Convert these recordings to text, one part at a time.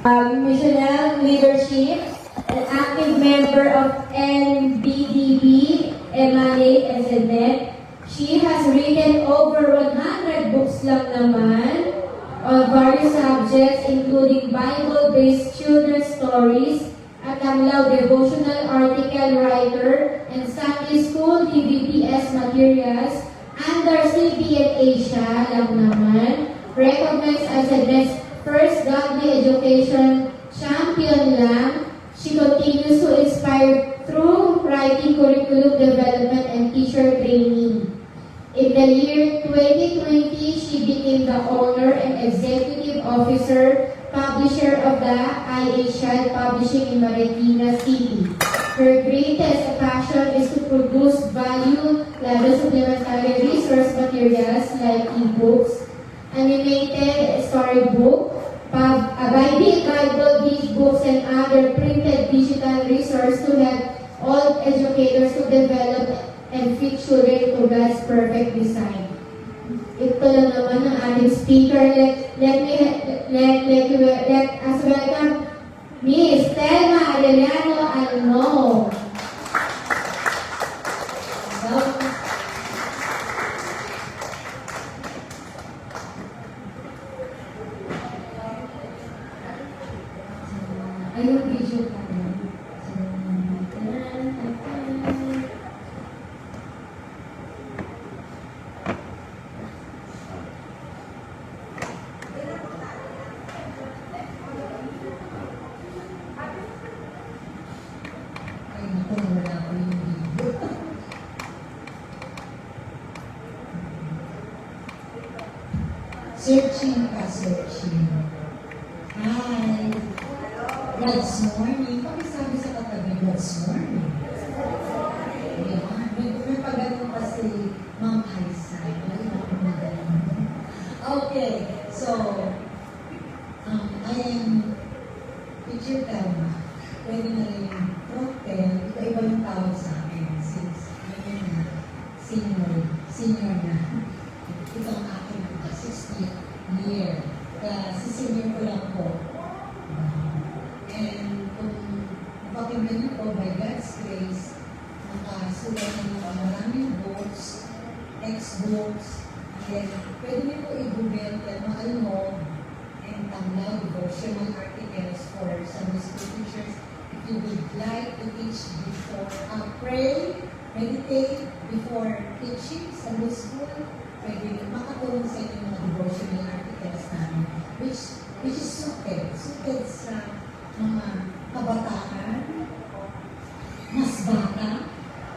Missional leadership, an active member of NBDB, Emily Ezenet. She has written over 100 books lang naman on various subjects including Bible-based children's stories, at Tamlaw devotional article writer, and Sunday School DBPS materials under CBN Asia lang naman. Recognized as the best first godly education champion lang. She continues to inspire through writing, curriculum development, and teacher training. In the year 2020, she became the owner and executive officer, publisher of the iAsia Publishing in Marikina City. Her greatest passion is to produce value-level supplementary resource materials like e-books, animated storybook, Bible, these books, and other printed digital resources to help all educators to develop and fit children to God's perfect design. Ito lang naman ang ating speaker. Let us welcome Miss Telma Arellano Almo. Ayun, video ka na. Searching ka, searching. Hi! God's morning. Pakisabi sa katabi, God's morning. Ayan. May pagano'n pa si Ma'am Aisa. Okay. So, I am teacher Telma. Pwede na rin Proctel. Iba yung tawag sa akin. Since senior na. Ito ang aking 60th year. Si senior ko lang po. And kung napakinggan niyo po, by God's grace, nakasulat ng mga maraming books, textbooks, and pwede niyo po i-google Telma Almo and Tamlaw devotional articles for Sunday school teachers. If you would like to teach before, pray, meditate before teaching Sunday school, pwede makatulong sa inyo mga devotional articles namin, which is suited sa mga kabataan, mas bata,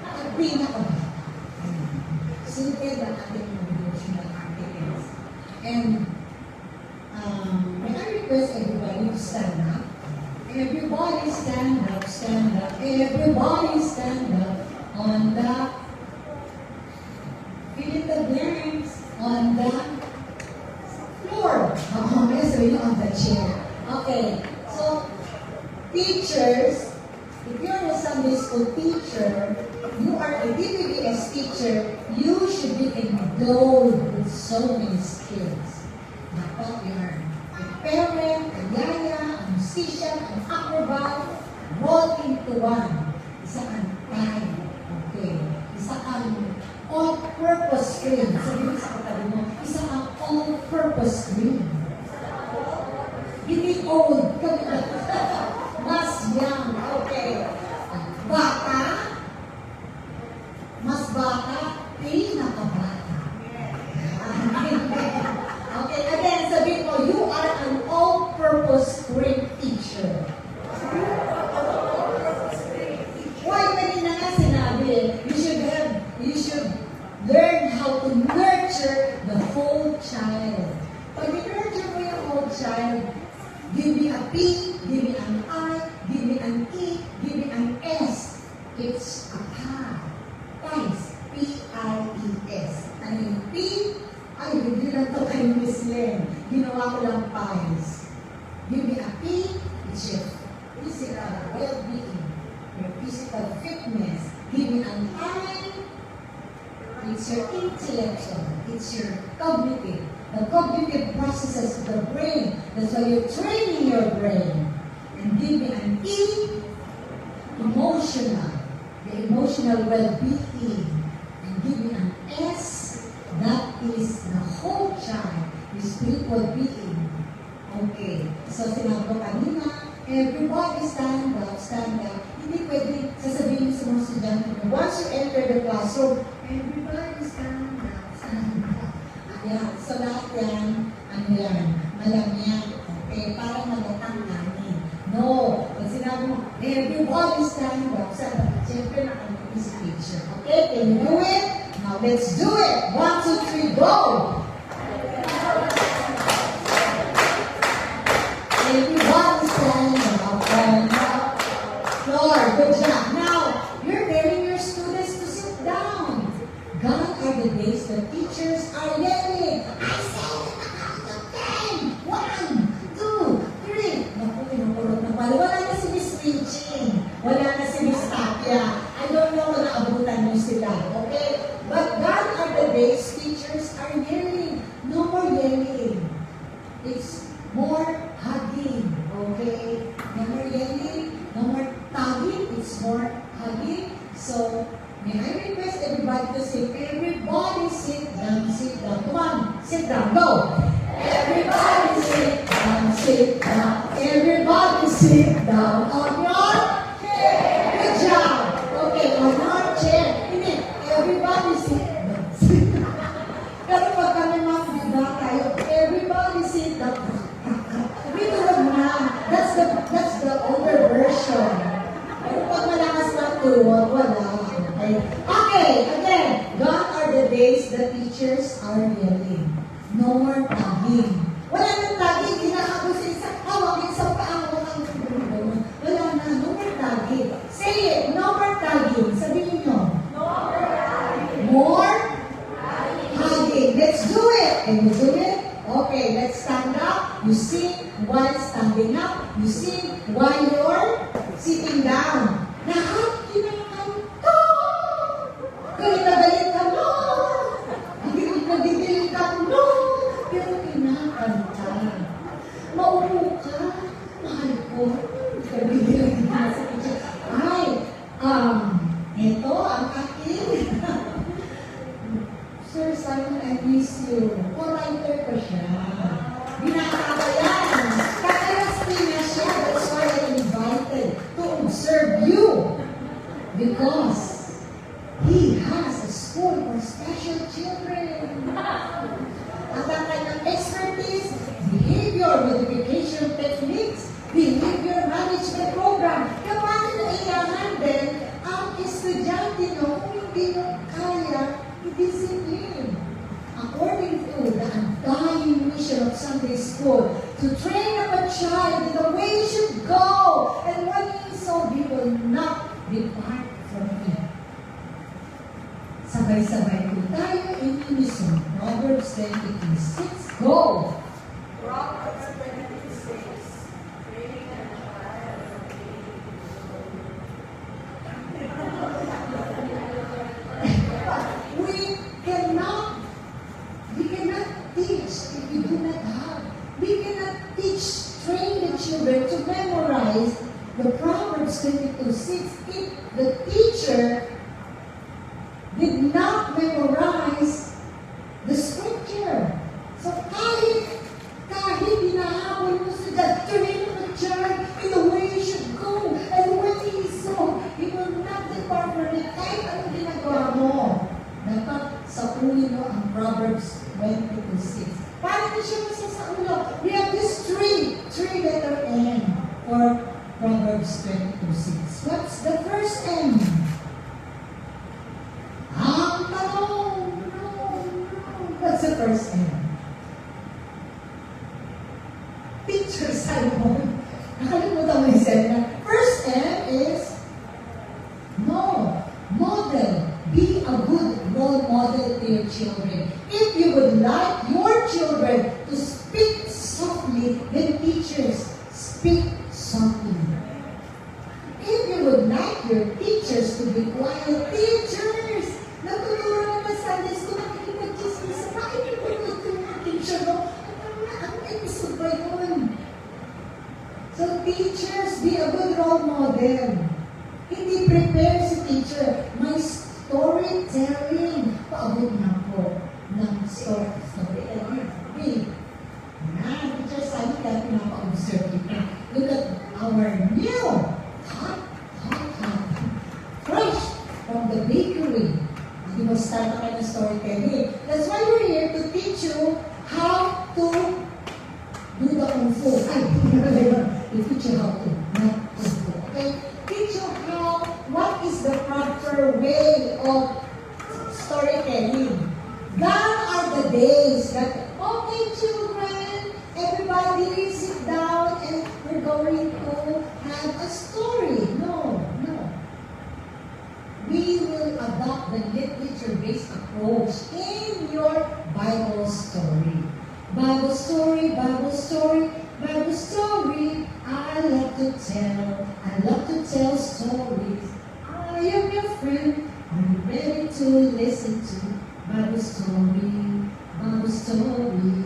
at pinakabata. Suited ang ating mga devotional articles. And may I request everybody to stand up? Everybody stand up, stand up. Everybody stand up on the fill in the blanks on the floor. So you're on the chair. Okay. So, teachers, if you're a Sunday school teacher, you are a DBBS teacher, you should be endowed with so many skills. Dapat you are a parent, a yaya, a musician, an acrobat, rolled into one. Isa ang time. Okay. Isa ang all-purpose screen. Sabi mo sa katabi mo, isa ang all-purpose screen. Hindi old. Mas young. Okay. Bata. Mas bata. Pinakabata. Okay. Again, sabihin mo, you are an all-purpose screen teacher. Why kanina nga sinabi, you should learn how to nurture the whole child. Pag nurture mo yung whole child, give me a P, give me an I, give me an E, give me an S. It's a pie. Pies. P-I-E-S. Ano yung P? Ay, hindi lang ito kay Miss Len. Ginawa ko lang pies. Give me a P, it's your physical well-being, your physical fitness. Give me an I, it's your intellectual, it's your cognitive. the cognitive processes of the brain. That's why you're training your brain. And give me an E, emotional, the emotional well-being. And give me an S, that is the whole child, the spiritual being. Okay, so sinabi ko kanina, everybody stand up, stand up. Hindi pwede sasabihin sa mga estudyante mo, once you enter the classroom, everybody stand up, stand up. Ayan, so lahat yan, ano yan, malam yan. Okay, parang malatang namin. No, pag sinabi mo, everybody stand up, stand up. Siyempre nakalagay si teacher. Okay, can you do it? Now let's do it. 1, 2, 3, go! Everyone stand up and up. Floor, good job. Now, you're telling your students to sit down. Gone are the days that teachers are yelling. I said at the count of 10. 1, 2, 3. Naku, pinukulot na pala. Wala na si Miss Reaching. Wala na si Miss Tapia. I don't know kung naabutan mo sila. Okay? But gone are the days teachers are yelling. No more yelling. It's more hugging, okay? No more yelling, no more tugging, it's more hugging. So, may I request everybody to say, everybody sit down, sit down. Come on, sit down, go! Everybody sit down, sit down. Everybody sit down on your chair. Good job! Okay, on your chair. Hindi, everybody sit down, sit down. Pero pag kami mga tayo, everybody sit down. That's the older version. Pero pag malakas na tuwag, wala. Okay, again. Gone are the days the teachers are yelling. No more tagging. Wala nang tagging. Kinakago sa isa. Hawak isang paango ang wala na. No more tagging. Say it. No more tagging. Sabihin nyo. No more tagging. More tagging. Let's do it. Can you do it? Okay, let's stand up. You sing while standing up. You sing while you're sitting down. Lahat kinakanta. Galit na galit ka, no. Galit na galit ka, no. Pero kinakanta. Maupo ka. Mahal ko. Galit na sa teacher. Ay, ito ang aking. Sir Simon, I miss you. Co-writer ko siya. Binata yan. Kakalasli na siya. That's why I invited to observe you. Because he has a school for special children. At ang kanyang expertise, behavior modification techniques, behavior management program. Kapag nailangan din ang estudyante nyo kung hindi nyo kaya discipline. According to the undying mission of Sunday School, to train up a child in the way he should go, and when he is old, he will not depart from it. Sabay-sabay po tayo in unison. Proverbs 22:6, go! Proverbs 22:6, training a child. We cannot teach if we do not have. We cannot train the children to memorize the Proverbs 22:6 if the teacher did not memorize the scripture. So kahit hinahabol mo sa dad, train the child in the way he should go, and when he is so, he will not depart from it. Kahit anong ginagawa mo, dapat sapunin mo ang Proverbs 22:6. Para na siya masasaulo. We have this three-letter N for Proverbs 22:6. What's the first N? Ang tanong. No. What's the first N? Teacher Simon. Nakalimutan mo yung set na. First N is no. Model. Be a good role model to your children. If you would like your children to speak softly, then teachers, speak softly. If you would like your teachers to be quiet, teachers, natulungan na Sunday School, nakikipag-chismis sa bakit yung teacher So teachers, be a good role model. Hindi prepare si teacher. May storytelling. Paabot na po ng storytelling. Be. Teacher Sally, kaya pinapa-observe kita. Look at our new hot, fresh from the bakery. You will start na kayo ng storytelling. That's why we're here to teach you how to do the kung fu. Ay, to teach you how to, not kung fu. Okay? Teach you how, what is the proper way of storytelling. Gone are the days that, okay, children, everybody sit down and we're going to have a story. No, no. We will adopt the literature-based approach in your Bible story. Bible story, Bible story, Bible story. I love to tell stories. I am your friend. Are you ready to listen to Bible story? Bible story.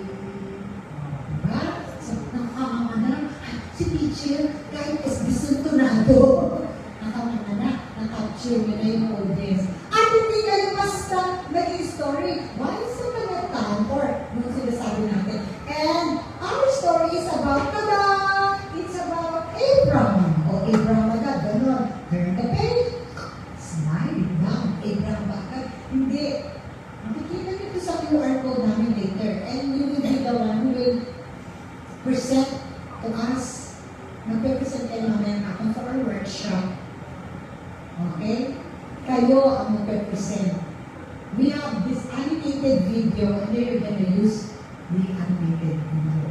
Diba? So, nakakamanak. Si teacher, kahit esbisuntunado. Nakakamanak, nakapture nyo na yung audience. At hindi kayo basta naging story. Why is it mga time for yung sinasabi natin? And our story is about, tada! It's about Abraham. O Abraham agad, gano'n. Turn the page. Smile down. Abraham agad. Hindi. Makikita nito sa QR code namin later. And you will be the one who will present to us. Magpe-present kayo namin ako for our workshop. Okay? Kayo ang magpe-present. We have this animated video and then we're gonna use the animated video.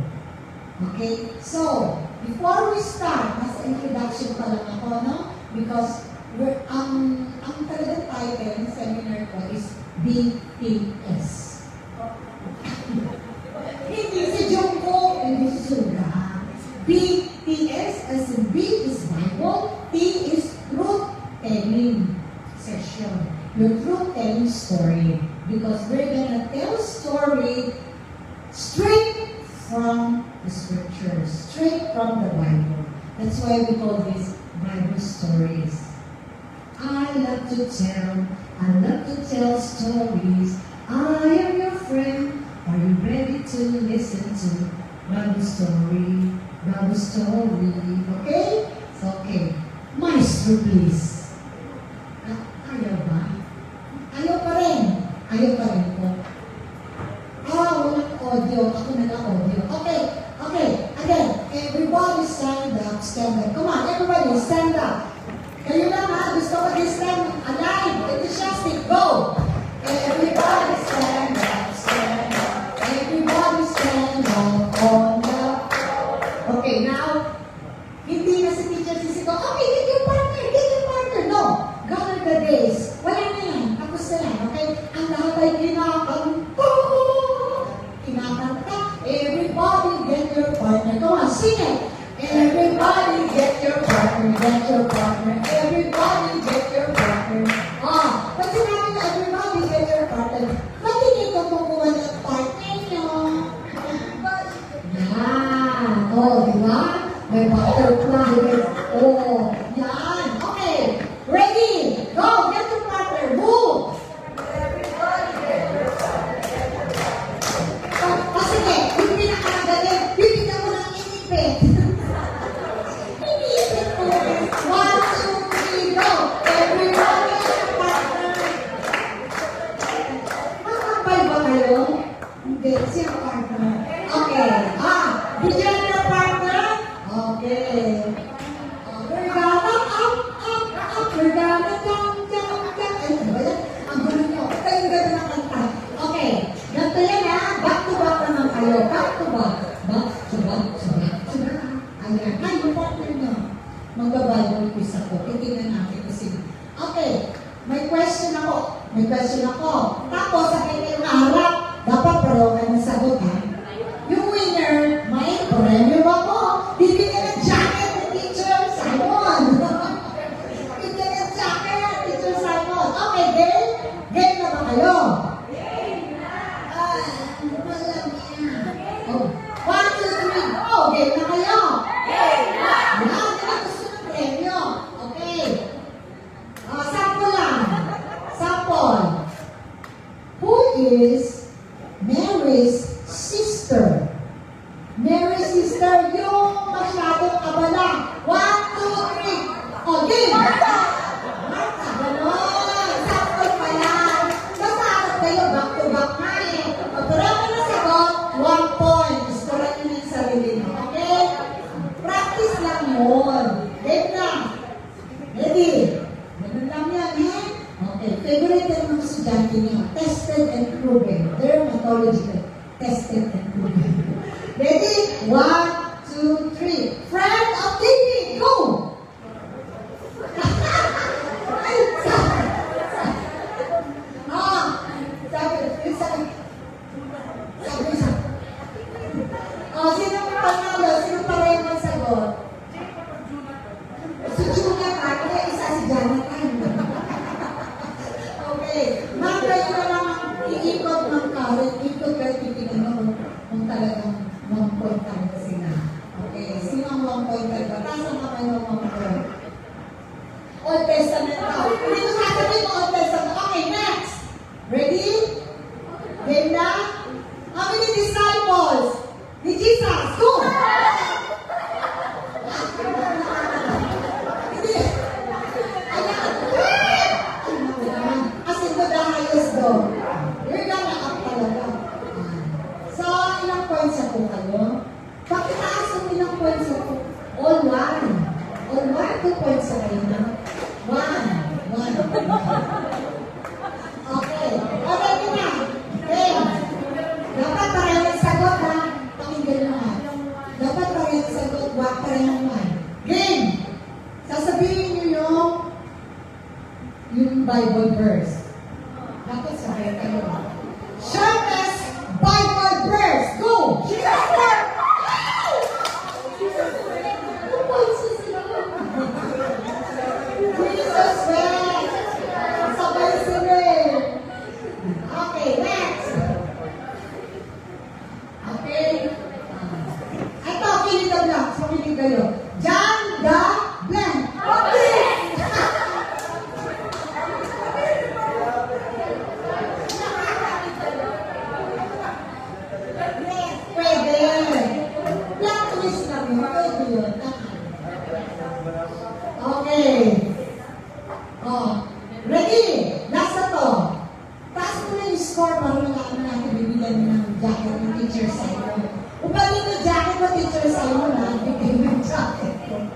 Okay? So, before we start, mas introduction pa lang ako, no? Because ang talagang title ng seminar ko is BTS. Hindi si Jungkook, hindi si Suga. BTS as in B is Bible, T is truth-telling session. Your truth-telling story. Because we're gonna tell story straight from the scriptures, straight from the Bible. That's why we call this Bible stories. I love to tell stories. I am your friend. Are you ready to listen to Bible story? Bible story. Okay? So, okay. Maestro, please. Ayaw ba? Ayaw pa rin. Ayaw pa rin po. Walang audio. Ako nag-audio. Okay. Okay. Again. Everybody stand up. Stand up. Come on. Everybody stand up. Kayo lang ha. Gusto ko this time. Alive. Enthusiastic. Go. Everybody stand up. Stand up. Everybody stand up on the floor. Okay. Now, hindi na si teacher sisito. Okay. Get your partner. Get your partner. No. Gone are the days. Wala na yan. Tapos na yan. Okay. Ang lahat ay kinakanta. Kinakanta. Everybody get your partner. Come on. Sing it. Everybody get your partner. Get your partner. Everybody get your partner. Pag sinabi na everybody get your partner, ba't hindi ko kukuha ng partner nyo? Yan. Diba? May butterfly. Yan. Okay. Ready? Go. Get your partner. Move. Sige. Hindi na kakagaling. Bibigyan mo ng inipit. Inipit mo. 1, 2, 3, go. Everybody get your partner. Makapal ba kayo? Hindi. Siya partner. Okay. Bigyan your partner? Okay. We're gonna up. We're gonna down. Ay, ano ba yan? Ang gulo nyo. Kayo ganda ng kanta. Okay. Ganito yan ha. Back to back naman kayo. Back to back. Back to back. Ayan. Ay, yung partner nyo. Magbabible quiz ako. Titingnan natin kasi. Okay. May question ako. Tapos, sa kanyang harap, dapat pareho kayo ng sagot ha. Yung winner, may premyo ako. Bibigyan ng jacket ng Teacher Simon. Bibigyan ng jacket, Teacher Simon. Okay, game? Game na ba kayo? Game na! Malam yan. 1, 2, 3, go! Game na kayo? Game na! 1 point ka ba? Taas ang kamay ng 1 point. Old Testament daw. Hindi ko sasabihin mo Old Testament. Okay, next. Ready? Game na? How many disciples? Ni Jesus. Go! Hindi. Ayan. As in the highest daw. You're gonna up talaga. So, ilang points ako kayo? Pakitaas ang ilang points ako. All one. All one, 2 points sa kayo na. 1. 1. Okay. Okay na. Okay. Dapat parehong sagot ha. Pakinggan mo ha. Dapat parehong sagot. Wag parehong man. Game. Sasabihin niyo yung Bible verse. Dapat sabihin kayo. Shortest Bible verse. Go! Jesus wept. Sabay sila. Okay, next. Okay. Ito, kinig ka lang. So, kinig kayo. John the Blank. Pwede. Plot twist lang yun. Pwede yun. Okay. Oh. Ready? Last na to. Taas mo na yung score para malaman natin bibilan mo ng jacket ng teacher sa'yo. Upalin yung jacket mo teacher sa'yo na. Bigay mo yung jacket ko.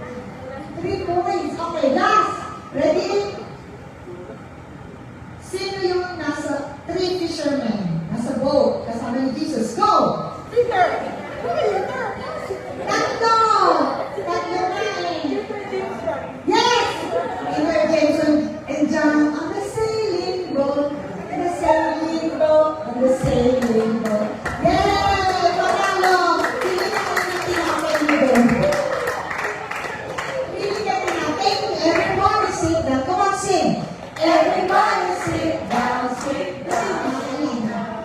3 points. Okay, last. Ready? Sino yung nasa 3 fishermen? Nasa boat. Kasama ni Jesus. Go! Peter! Tatlo! Tatlo na eh. Yes! Peter, James, and John on the sailing boat. On the sailing boat. On the sailing boat. Yay! Panalo! Pili ka natin natin doon. Pili ka natin. Everybody sit down. Come on, sing. Everybody sit down. Sit down.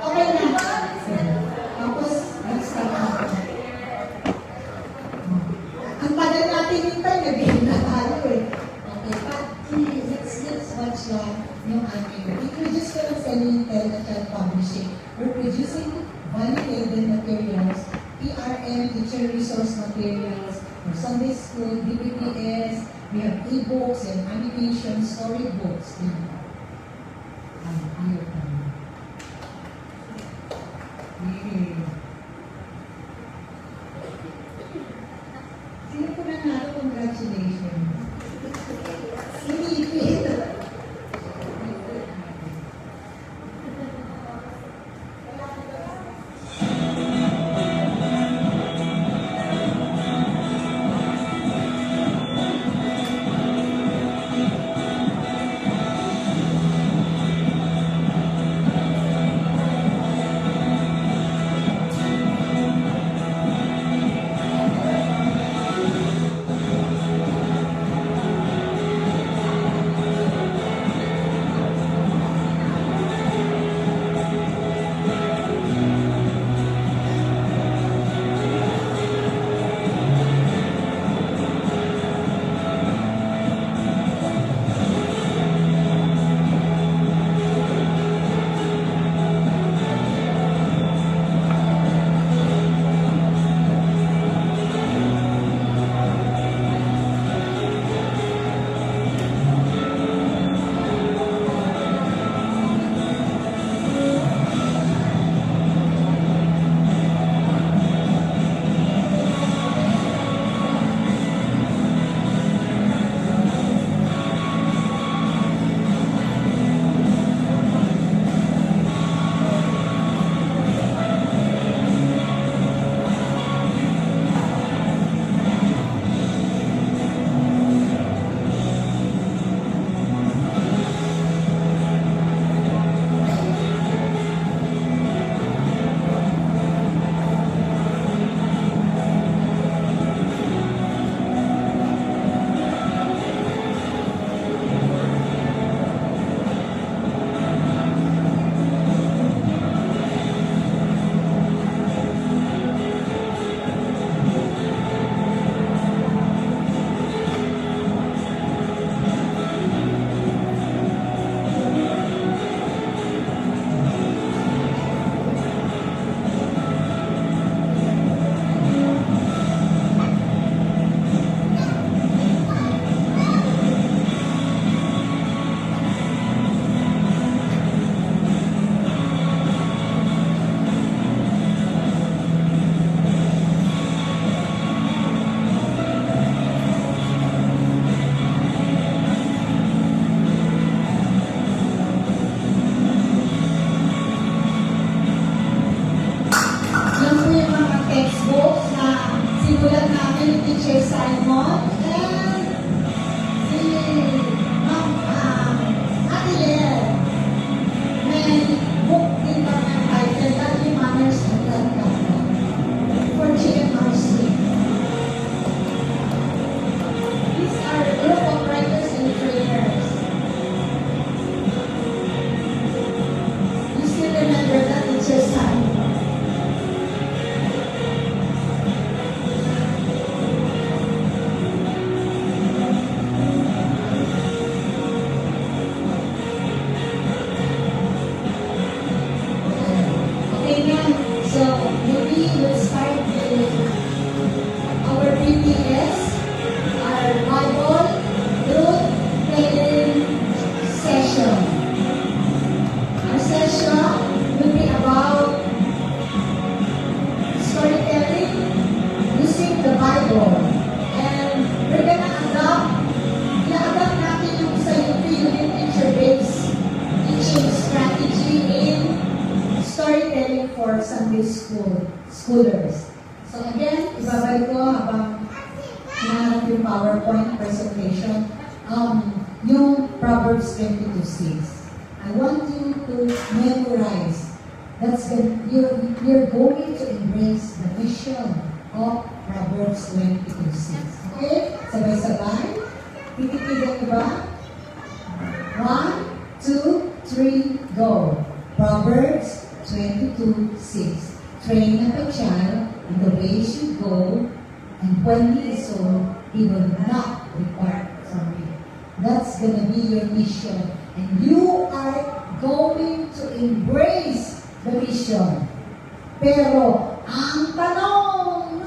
Okay na. Tapos, next time ako. Ang tagal natin yung time, nag-game na tayo eh. Okay, but let's watch yung aking. Introduce ko lang sa inyo yung Telechild Publishing. We're producing value-added materials, PRM, teacher resource materials, for Sunday school, DPPS, we have e-books and animation, storybooks. Here. Sino po na nato? Congratulations. Sinipid. schoolers. So again, ibabalik ko habang hinahanap yung PowerPoint presentation, yung Proverbs 22:6. I want you to memorize. You're going to embrace the mission of Proverbs 22:6. Okay? Sabay-sabay. Tititigan ko ba? 1, 2, 3, go. Proverbs 22:6. Train up a child in the way he should go, and when he is old, he will not depart from it. That's gonna be your mission. And you are going to embrace the mission. Pero, ang tanong,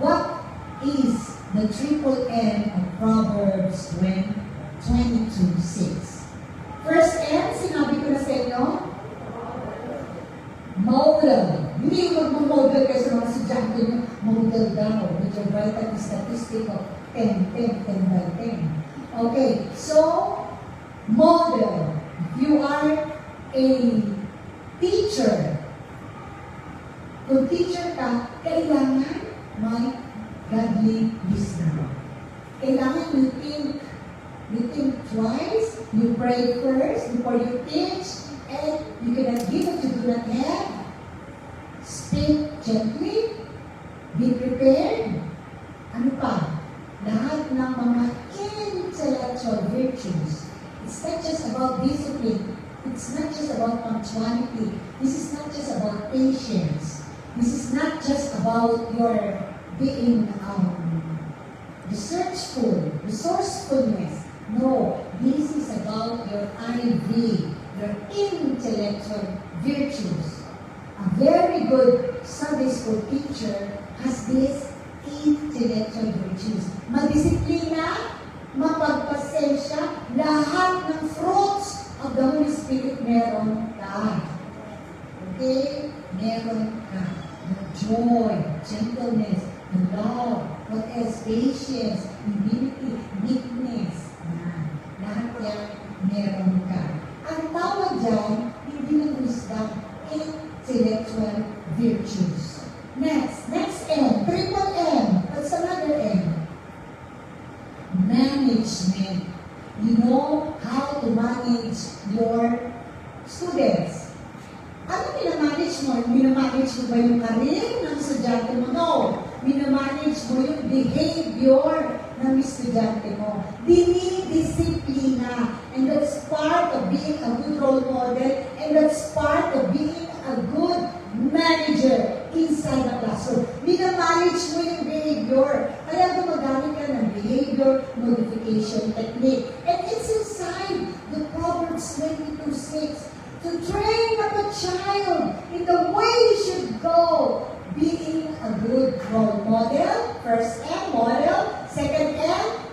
what is the triple N of Proverbs 22:6? First N, sinabi ko na sa inyo, model. Hindi mag-model kayo sa mga estudyante nyo, model daw, with your vital statistic of 10, 10, 10 by 10. Okay, so, model. If you are a teacher, kung teacher ka, kailangan may godly wisdom. Kailangan you think twice, you pray first before you teach, and you cannot give what you do not have. Speak gently, be prepared. Ano pa? Lahat ng mga intellectual virtues. It's not just about discipline. It's not just about punctuality. This is not just about patience. This is not just about your being resourcefulness. No, this is about your IV, your intellectual virtues. A very good Sunday school teacher has these intellectual virtues. Madisiplina, mapagpasensya, lahat ng fruits of the Holy Spirit meron ka. Okay? Meron ka. The joy, gentleness, the love, what else? Patience, humility, meekness. Lahat yan meron ka. Ang tawag dyan, hindi ng wisdom, intellectual virtues. Next N, triple N. What's another N? Management. You know how to manage your students. Ano minamanage mo? Minamanage mo ba yung career ng estudyante mo? No. Minamanage mo yung behavior ng estudyante mo. Dinidisiplina. And that's part of being a good role model. And that's part of being a good manager inside the classroom. Minamanage mo yung behavior. Kaya gumagamit ka ng behavior modification technique. And it's inside the Proverbs 22:6. To train up a child in the way he should go. Being a good role model. First M, model. Second M,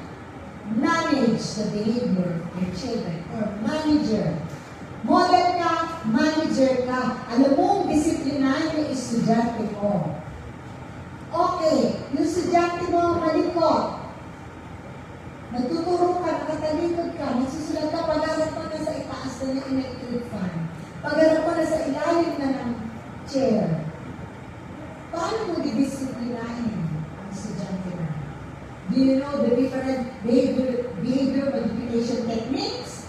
manage the behavior of your children. Or manager. Model ka, manager ka. Alam mo, disiplinahin yung estudyante mo. Okay, yung estudyante mo malikot. Nagtuturo ka, nakatalikod ka, nagsusulat ka, pag-arap mo na sa itaas na yung electric fan. Pag-arap mo na sa ilalim na ng chair. Paano mo didisiplinahin ang estudyante mo? Do you know the different behavior modification techniques?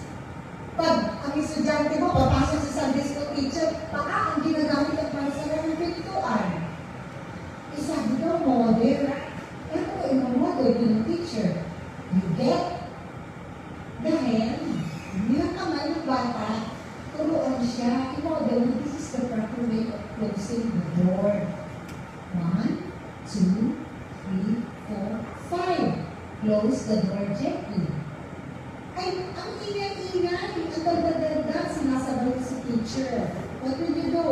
Pag ang estudyante mo, papasok sa Sunday school teacher, baka ang ginagamit ang pansara ng pintuan. Sabi daw, model. Ano ko yung model yung teacher? You get? Dahil, yung kamay ng bata, turuan siya, i-model mo, this is the proper way of closing the door. 1, 2, 3, 4, 5. Close the door gently. Ay, ang ingay-ingay, ang ganda-ganda, sinasabay ko si teacher. What will you do?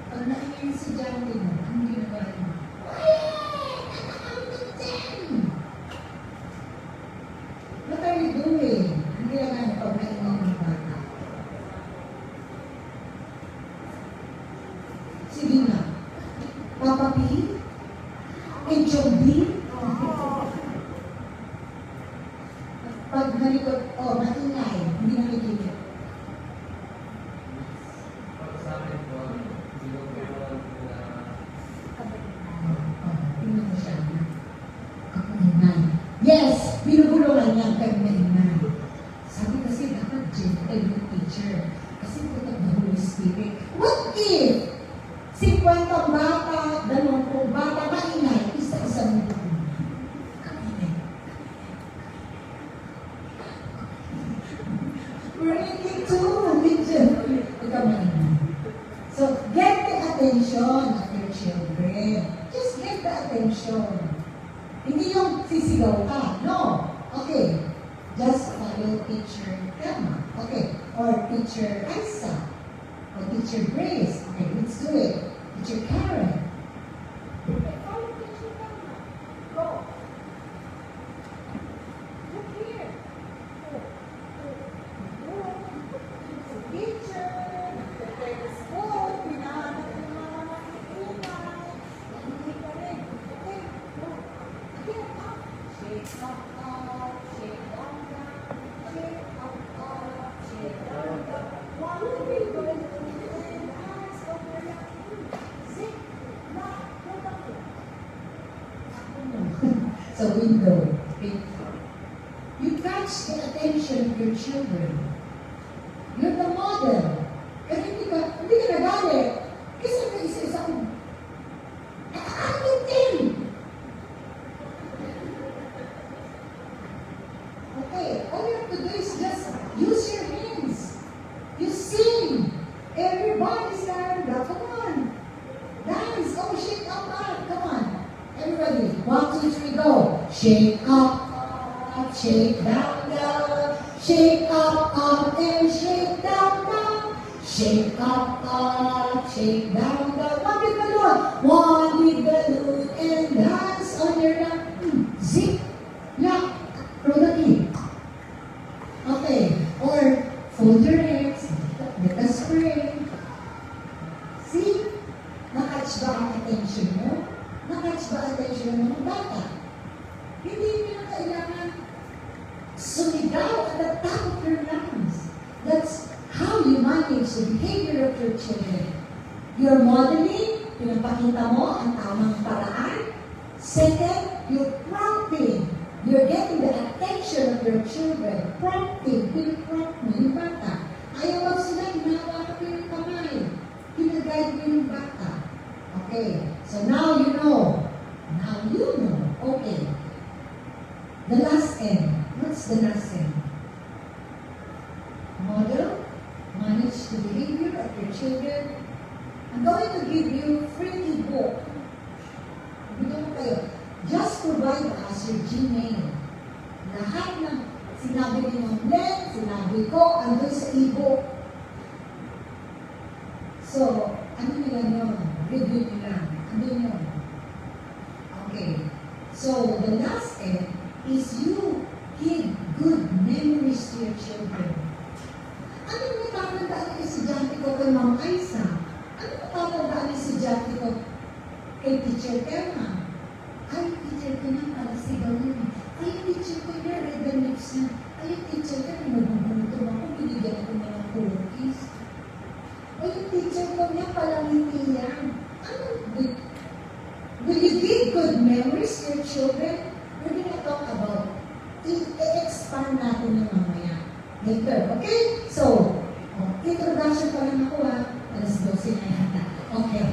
Pag naingay si Janty mo, ang ginagawa mo? Quiet! Anak ang dyan! What are you doing? Ang ginagawa mo pag naingay ng bata? Sige na. Papa P? Angel B? Pag nalikot, maingay, hindi nakikita. Sa akin po, gentle yung teacher. Kasi put of the Holy Spirit. What if 50 bata, 20 bata, maingay, isa-isa mo dito. We're making two, teacher. Ikaw maingay. So, get the attention of your children. Just get the attention. Hindi yung sisigaw ka. No. Okay. Just follow teacher Emma. Okay. Or teacher Isa. Or teacher Grace. Okay, let's do it. Teacher Karen. Okay, follow teacher Emma. Go. Look here. Go. Go. Go. Teacher. Prepare the school. Pinahanap yung mga ingay. Ingay ka rin. Okay, go. Get up. Shake up, shake down, shake up, shake down. One, two, three, hands over your zip, lock, go back. So, window. You catch the attention of your children. You're the model. Kaya hindi ka nagalit. Kasi may isa-isa kong, nakakakit din. Okay, all you have to do is just use your hands. You sing. Everybody's there. Come on. Dance. Oh, shake up, come on. Everybody. 1, 2, 3, go. Shake up, shake down, down. Shake up, and shake down, down. Shake up, shake down, down. One big balloon. One big balloon and dance on your lap. Zip, lock, roll. Okay, or fold your hands, let us pray. See? Nakatch ba ang attention mo? Nakatch ba ang attention ng mga bata? Hindi nyo na kailangan sumigaw at the top of your lungs. That's how you manage the behavior of your children. You're modeling, pinapakita mo ang tamang paraan. Second, you're prompting. You're getting the attention of your children. Prompting, piniprompt mo yung bata. Ayaw ba sila, hinahawakan mo yung kamay. Pinaguide mo yung bata. Okay, so now you know. Now you know. Okay. The last end. What's the last end? Model, manage the behavior of your children. I'm going to give you free book. Bigyan mo kayo. Just provide us your Gmail. Lahat ng sinabi ni Ma'am Len, sinabi ko, andun sa e-book. So, ano nila yun? Review nila. Andun yun. Okay. So, the last end is you give good memories to your children. Ano yung tatandaan ng estudyante ko kay Ma'am Aisa? Ano yung tatandaan ng estudyante ko kay Teacher Emma? Ay, teacher ko na, para sigaw yun. Ay, teacher ko na, red the lips na. Ay, teacher ko na, nagugutom ako, binigyan ako ng cookies. Ay, teacher ko na, palangiti yan. Ano, will you give good memories to your children? We're gonna talk about, i-expand natin yung mamaya. Later, okay? So, introduction pa lang ako ha. Alas 12 na yata. Okay.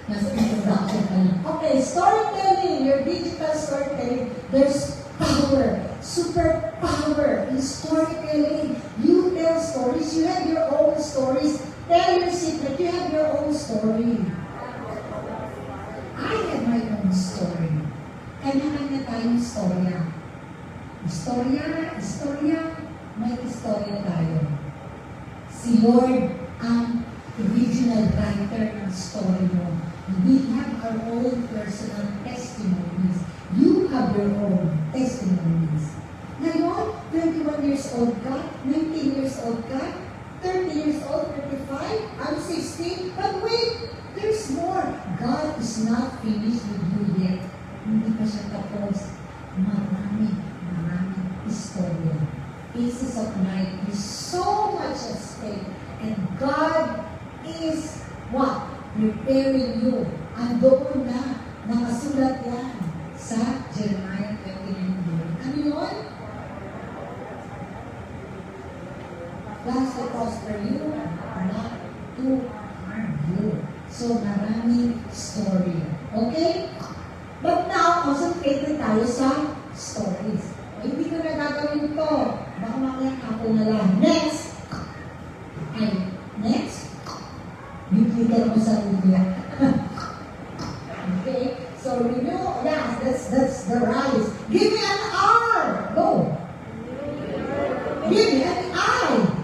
Nasa introduction pa lang. Okay, storytelling. Your digital storytelling. There's power. Super power in storytelling. You tell stories. You have your own stories. Tell your secret. You have your own story. I have my own story. Kanya-kanya tayong istorya. Istorya, may istorya tayo. Si Lord ang original writer ng story mo. We have our own personal testimonies. You have your own testimonies. Ngayon, 21 years old ka, 19 years old ka, 30 years old, 35, I'm 16, but wait, there's more. God is not finished with you yet. Hindi pa siya tapos. Maraming istorya. Pieces of night is so much at stake. And God is what? Preparing you. Andoon na. Nakasulat yan sa Jeremiah 29. Ano yun? for you, not to harm you. So, maraming story. Okay? But now, concentrated tayo sa stories. Hindi ko na gagawin to. Baka mamaya ako na lang. Next! Ay, next? Bigyan ko sa India. Okay? So, review. Yes, that's the rise. Give me an R. Go. Give me an I.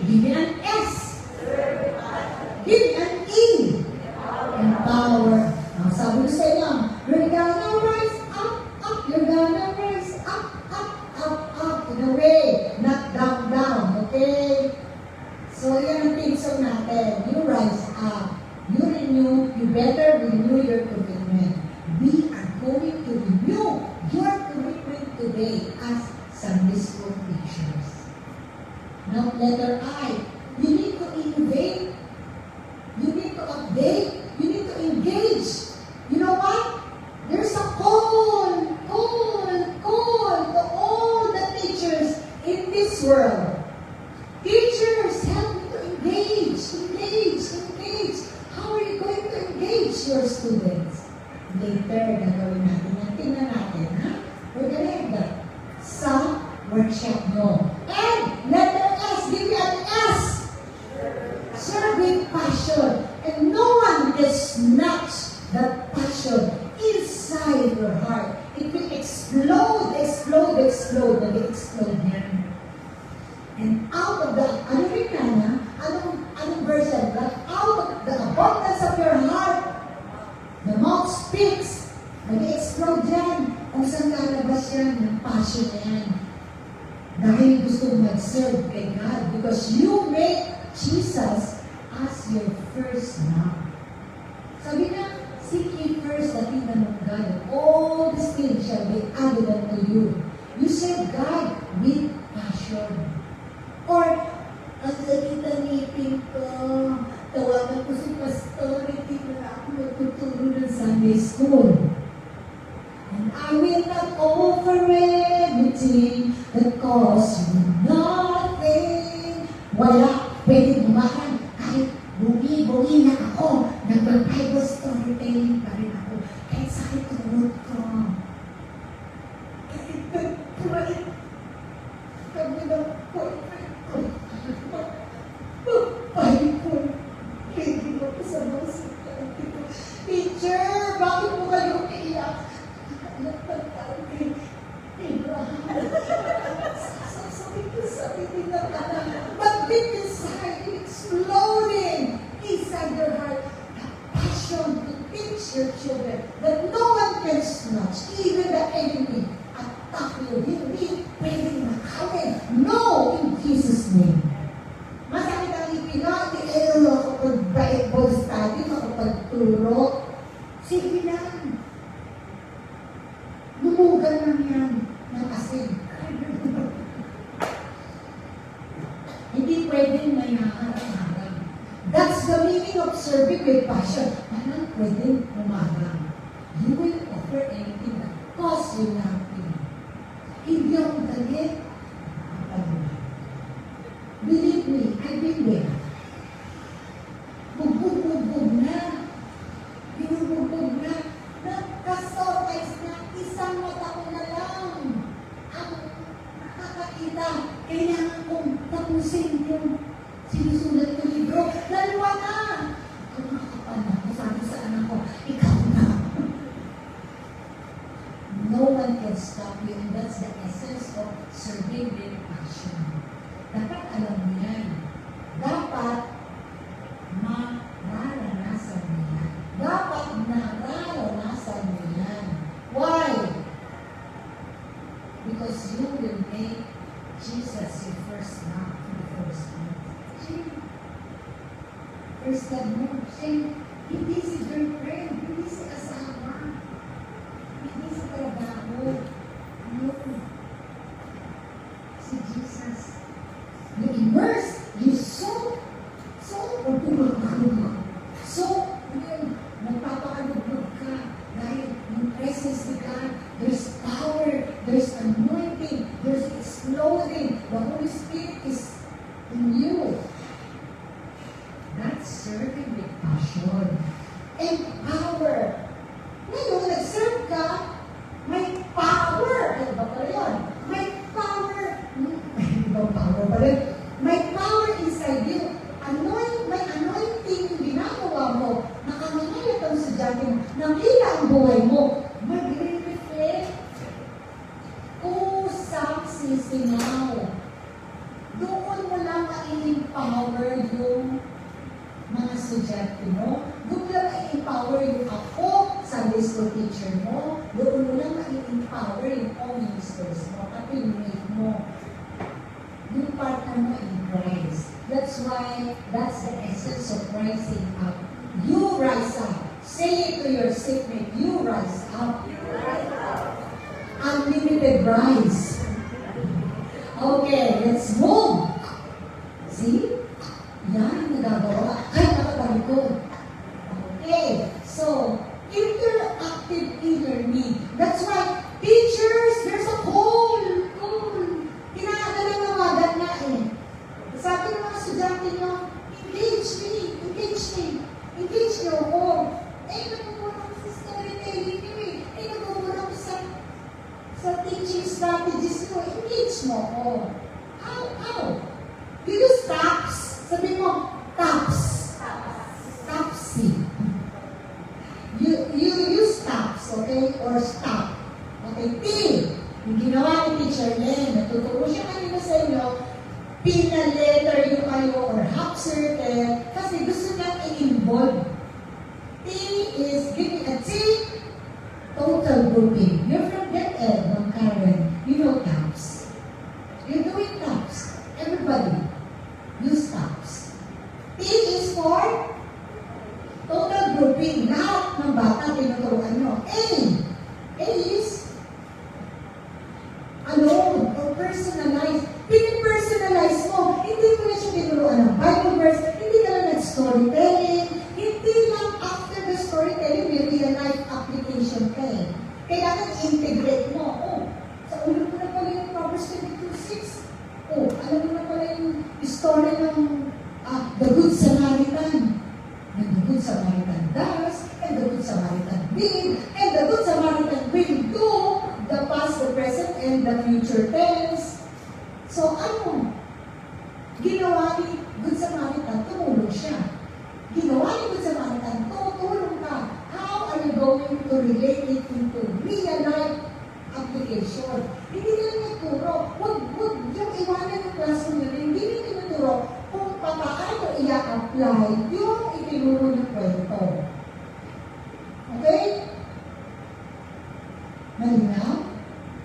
Give me an S. Give me an E. Empower. Ang sabi ko sa inyo, you're gonna rise up, up. You're gonna rise up, up, up, up. In a way, not down, down. Okay? So, yan ang tips natin. You rise up. You renew. You better renew your commitment. We are going to renew your commitment today as Sunday school teachers. Now, letter I. You need to innovate. You need to update. You need to engage. You know what? There's a call to all the teachers in this world. Teachers, help me to engage. How are you going to engage your students? Later, gagawin natin yan. Tingnan natin, ha? We're gonna have that sa workshop mo. And letter S, give me an S. Serve with passion. And no one can snatch that passion inside your heart. It will explode. Nag-explode yan. And out of the, ano rin na na? Anong verse yan? Out of the abundance of your heart, the mouth speaks. Nag-explode yan. Kung saan lalabas yan, ng passion yan. Dahil gusto mo mag-serve kay God. Because you make Jesus as your first love. Sabi na, seek ye first the kingdom of God, and all these things shall be added unto you. You serve God with passion. Or, ang sakit ang ngipin ko, tawagan ko si Pastor, hindi na ako magtuturo ng Sunday school. And I will not offer anything that costs you nothing. Wala, pwede bumakan. Kahit bungi na ako, nag-Bible storytelling pa rin ako. Kahit sakit tuhod ko. Kahit nag-pray kami ng boyfriend ko. Ay ko, hindi mo ko sa mga sakit ko. Teacher, bakit mo kayo iiyak? Sasabihin na ka na. But deep inside, exploding inside your heart, the passion to teach your children that no one can snatch, even the enemy, attack you. Hindi pwedeng makawin. No, in Jesus' name. Masakit ang ipina, hindi makapag-Bible study, makapagturo. Sige lang. Lumugan lang yan ng asin. Hindi pwedeng may harap-harap. That's the meaning of serving with passion. Walang pwedeng umarang. You will offer anything that costs you nothing. Hindi ako galit. Believe me, I've been there. Bugbog na. Binubugbog na. Nagka-surprise na. Isang mata ko na lang ang nakakakita. Kailangan kong tapusin yung sinusulat ko libro. Dalawa na! Kumakapal na ako. Sabi sa anak ko, ikaw na. No one can stop you, and that's the essence of serving with passion. Dapat alam mo yan. Dapat mararanasan mo yan. Dapat nararanasan mo yan. Why? Because you will make Jesus your first love in the first place. First love mo. Hindi si girlfriend, hindi si asawa, hindi si trabaho. No. Si Jesus. You immerse, you soak, o tumakalog. So, yun, magpapakalugod ka dahil yung presence ni God, there's power, there's anointing, there's exploding. The Holy Spirit is buhay mo, magre-reflect. Kusang sisingaw. Doon mo lang ma-empower yung mga estudyante mo. Doon mo lang ma-empower yung ako, Sunday school teacher mo. Doon mo lang ma-empower yung co-ministers mo at yung mate mo. Yung partner mo in Christ. That's why, that's the essence of rising up. You rise up. Say it to your seatmate, you rise up. Unlimited rise. Okay, let's move. See? Yan, nagagawa. Kahit nakatalikod. Okay, so, interactive e-learning. That's why, teachers, there's a call. Kinakalawagan na eh. Sabi ng mga estudyante nyo, engage niyo ako. Eh, nagmumura ko sa storytelling niyo eh. Eh, nagmumura ko sa teaching strategies niyo. Engage mo ako. How? You use taps. Sabi mo, taps. Tapsy. You use taps, okay? Or stop. Okay, T. Yung ginawa ni Teacher Len, natuturo siya kanina sa inyo, pinaletter yung kayo or half circle kasi gusto niyang i-involve. T is giving a T, total grouping. You're from DepEd, Ma'am Karen. You know taps. You're doing taps. Everybody, use taps. T is for total grouping. Lahat ng bata tinuturuan nyo. A is alone or personalized. Pinipersonalize mo. Hindi mo na siya tinuruan ng Bible verse. Hindi ka lang nag-storytelling. Hindi lang after the storytelling, may real life application ka eh. Kailangan integrate mo. Oh, sa ulo mo na pala yung Proverbs 22:6. Oh, alam mo na pala yung story ng The Good Samaritan. And the Good Samaritan does, and the Good Samaritan did, and the Good Samaritan will do the past, the present, and the future tense. So ano? Ginawa ni Good Samaritan, tumulong siya. Ginawa ni Good Samaritan, tumulong ka. How are you going to relate it into real life application? Hindi na nagturo. Huwag yung iwanan ng classroom nyo. Hindi na tinuturo kung paano i-apply yung itinuro ng kwento. Okay? Malinaw?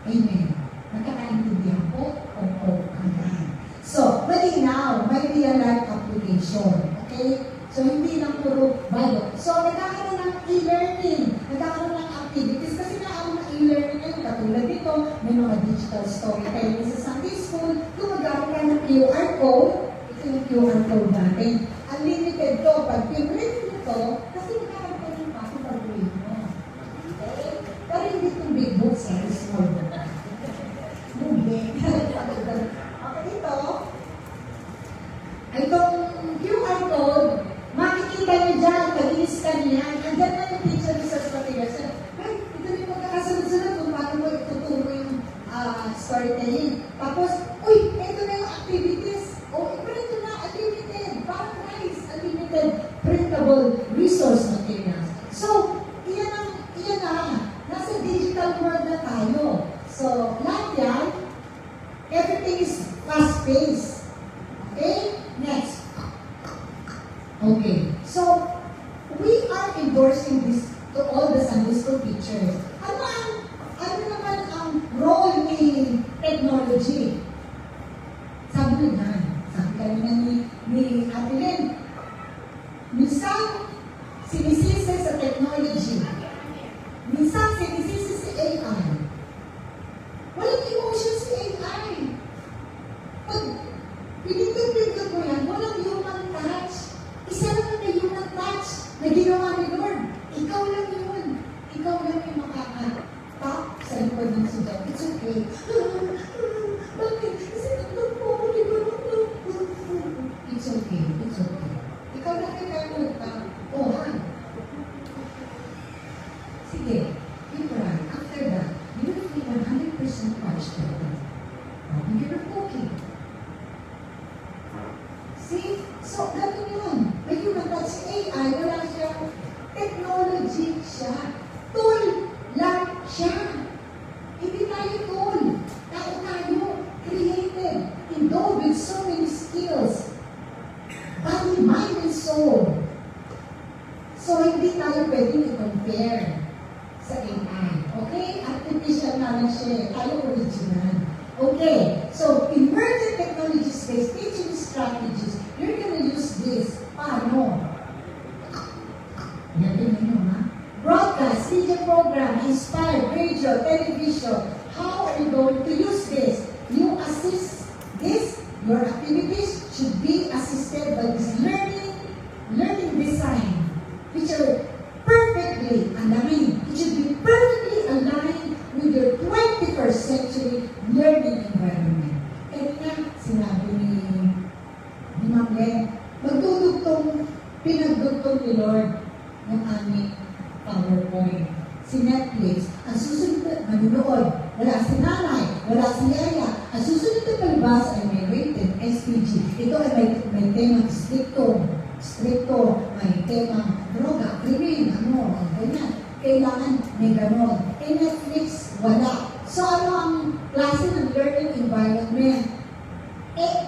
Amen. Nagkakaintindihan po? Oo. Ayan. So, malinaw. May real life application. Okay? So, hindi lang puro Bible. So, nagkakaroon ng e-learning. Nagkakaroon ng activities. Kasi na ang e-learning ngayon, katulad dito, may mga digital storytelling sa Sunday School. Kung magkakaroon ka ng QR code, ito yung QR code natin. Unlimited to. Pag pinrint mo to, kasi magkakaroon ka ng paso pag-read mo. Okay? Pero hindi itong big books, small book. Hindi. Okay, ito. Itong QR code, makikita niyo dyan, pag-i-scan niyan. Andyan na yung teacher ni Sir Patigas. Ay, ito yung magkakasunod-sunod kung paano mo ituturo yung storytelling. Tapos, uy, ito na yung activities. O, i-print na, unlimited. Parang nice, unlimited printable resource materials. So, iyan na. Nasa digital world na tayo. So, lahat yan, everything is fast-paced. Okay? Next. Okay. So, we are endorsing this to all the Sunday school teachers. Ano naman ang role ni technology? Sabi kanina ni Ate Len, minsan sinisisi sa technology. Minsan sinisisi si AI. Walang emotion si AI. Pag pinipindot mo yan, walang human touch. Isa lang na human touch na ginawa ni Lord. Ikaw lang yun. Ikaw lang yung makaka-tap sa likod ng sugat. It's okay. Bakit? Kasi nagtag po ako ni Lord. It's okay. It's okay. Ikaw lang yung kaya mo. Oh, ha? Sige. You try. After that, you will feel 100% touched. You're not cooking. See? So, ganun yun. May human touch. Si AI, wala siyang technology siya. Tool naman siya. Tayo original. Okay, so emerging technologies-based teaching strategies, you're gonna use this. Paano? Yan din ninyo, ha? Broadcast, media program, inspired, radio, television. How are you going to use this? You assist this. Your activities should be assisted by this learning design, which are perfectly aligned. It should be perfectly aligned with your 21st century learning environment. Kaya nga, sinabi ni Ma'am Len, pinagdugtong ni Lord ng aming PowerPoint. Si Netflix, ang susunod na manunood, wala si nanay, wala si yaya, ang susunod na palabas ay may rated SPG. Ito ay may temang stricto, may temang droga, krimen, ganyan. Kailangan may ganon. Eh Netflix, wala. So ano ang klase ng learning environment?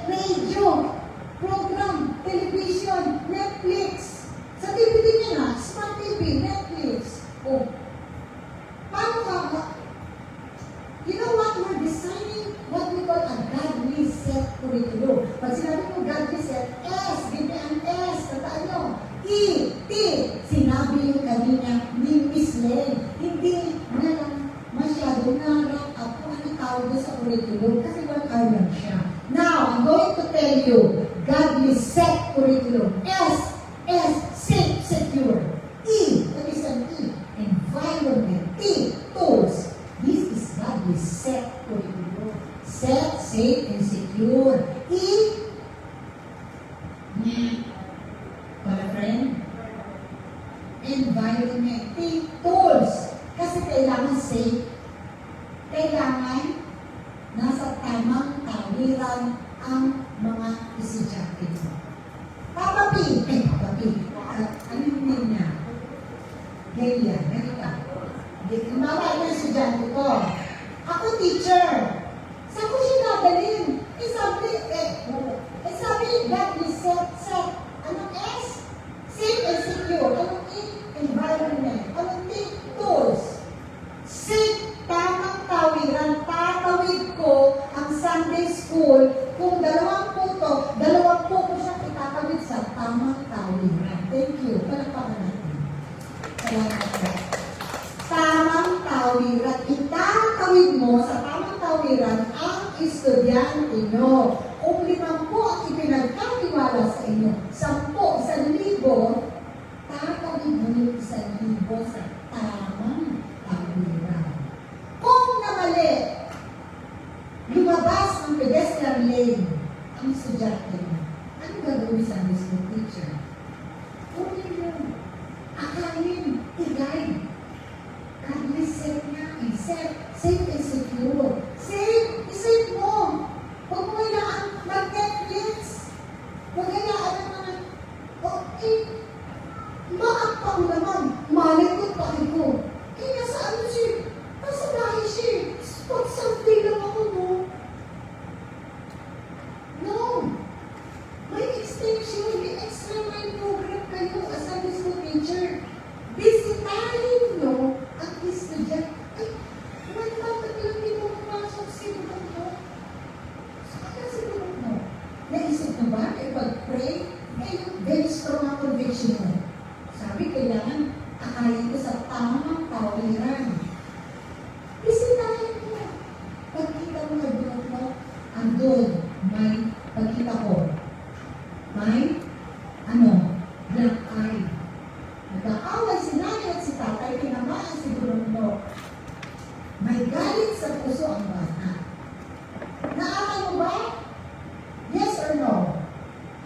Radio, program, television, Netflix. Sa TV din yan ha, Smart TV, Netflix. Oh, paano ka? You know what? We're designing what we call a godly set curriculum. Pag sinabi mo godly set, S, give me an S, tataan nyo. E, T, sinabi yung kanina ni Miss Len. Hindi na lang masyado na-wrap up kung anong tawag sa curriculum kasi 1 hour lang siya. Now, I'm going to tell you, godly set curriculum. S, safe, secure. E, what is an E? Environment. T, tools. This is godly set curriculum. Set, safe, and secure. E, wala friend? Environment. T, tools. Kasi kailangan safe. Kailangan nasa tamang tawiran ang mga estudyante mo. Papa P. Ano yung name niya? Galia. Ganito. Kumbawa yung estudyante ko. Ako teacher. Saan ko siya dadalhin? Sabi, godly set. Anong S? Safe and secure. Anong E? Environment. Anong T? Tools. Safe, tamang tawiran. Tatawid ko ang Sunday school kung 20 po ko siya itatawid sa tamang tawiran. Thank you. Palakpakan natin. Salamat po. Tamang tawiran. Itatawid mo sa tamang tawiran ang estudyante nyo. Kung 5 ang ipinagkatiwala sa inyo, 10, 1,000, tatawid mo yung 1,000 sa tamang tawiran. Kung namali, lumabas ng pedestrian lane ang estudyante mo, ano gagawin sa Sunday school teacher? Kunin yun. Akayin, i-guide. Godly set nga, set, safe and secure. Safe mo. Huwag mo kailangan mag-Netflix. Huwag kailangan naman, maakpa mo naman, malay ko, paki ko. Kaya saan siya? Nasa bahay siya. Pag-Sunday lang ako, no? No. May extension, may extra line program kayo as Sunday school teacher. Bisitahin nyo ang estudyante. Ay, bakit lang di mo pumasok siguro mo? Saan ka siguro mo? Naisip mo ba? Pag-pray, yung very strong ang conviction mo. Sabi, kailangan akayin ko sa tamang tawiran. Bisitahin mo. Pagkita mo na doon mo, andun, may pagkita ko. May, black eye. Nag-aaway si nanay at si tatay, tinamaan siguro mo. May galit sa puso ang bata. Naakay mo ba? Yes or no?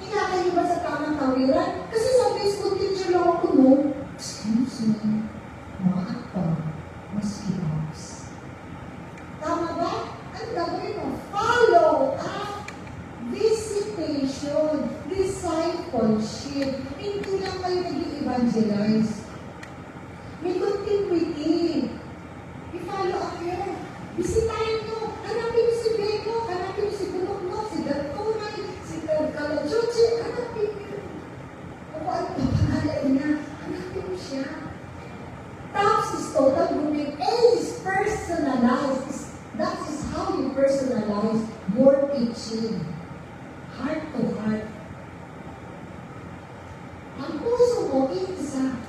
Inakay mo ba sa tamang tawiran? Kasi Sunday school teacher lang ako, no? Excuse me, mga akpa, mosquitoes. Tama ba? Ano gagawin mo? Follow up, visitation, discipleship. Hindi lang kayo nag-evangelize. May continuity. I-follow up yun. Bisitahin nyo. Hanapin nyo si Beko, hanapin nyo si Bulok, si Daltonay, si Kalachuchi, hanapin nyo. O kung ano pa pangalan niya, hanapin mo siya. TOPS is total grouping. A is personalized. teaching. Heart to heart. Ang puso mo, isa.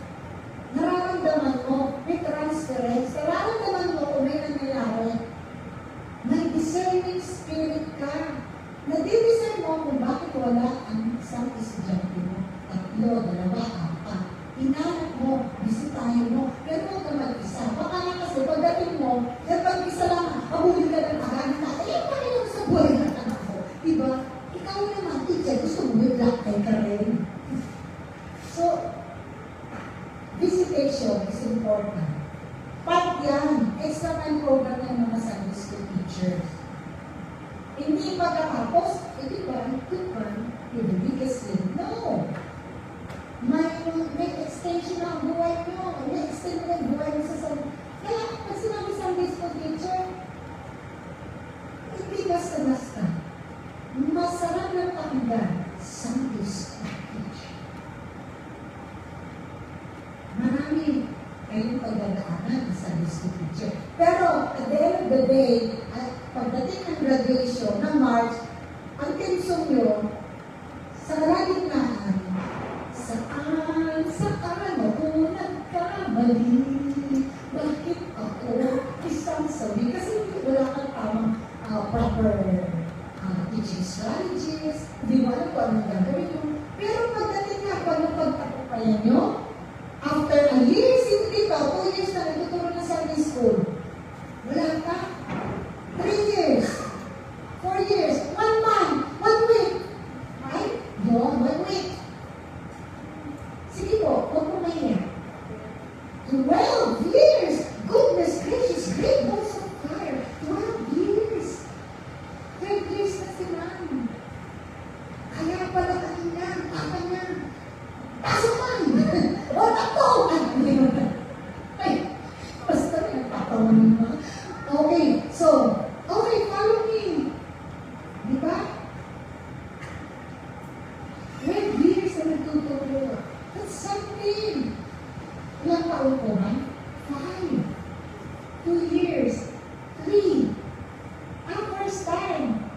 Nararamdaman mo, may transference. Nararamdaman mo kung may nangyayari. May discerning spirit ka. Nadi-discern mo kung bakit wala ang isang estudyante mo. 3, 2, 4. Hinanap mo, bisitahin mo, pero huwag ka mag-isa. Baka nga kasi pagdating mo, pag-isa lang, abulin ka ng agahan na, pa kayo sa buhay ng anak ko. Diba? Ikaw naman, teacher, gusto mo yung black tie ka rin. So, visitation is important. Part yan, extra time program ng mga Sunday school teachers. Hindi pagkatapos, di ba, good one, you're the biggest thing. No! May extension ang buhay nyo. May extend na yung buhay nyo sa Sunday. Kaya, pag sinabi Sunday school teacher, hindi basta-basta. Masarap ng pakinggan, Sunday school teacher. Marami kayong pagdadaanan sa Sunday school teacher. Pero, at the end of the day, at pagdating ng graduation ng March, ang tensyon nyo, sa kalagitnaan, saan ako nagkamali? Bakit ako isang sabi? Kasi wala kang tamang proper teaching strategies, hindi mo alam kung anong gagawin mo. Pero pagdating nga, pag napagtakupayan nyo, after a year, hindi ka, 2 years na nagtuturo na Sunday school. Wala ka. 3 years. 4 years. 1 month. 1 week. Right? Yun, 1 week. Sige po, huwag mo mahiya. 12 years! Goodness gracious, great balls of fire! 12 years! 12 years na si Ma'am. Kaya pala kanina, papa niya, pasok man! What ako? Ay, basta rin ang patawa niyo, ma. Okay, so, okay, follow me. Di ba? 12 years na nagtuturo. That's something. Ilang taon po ba? 5. 2 years. 3. Ang first time.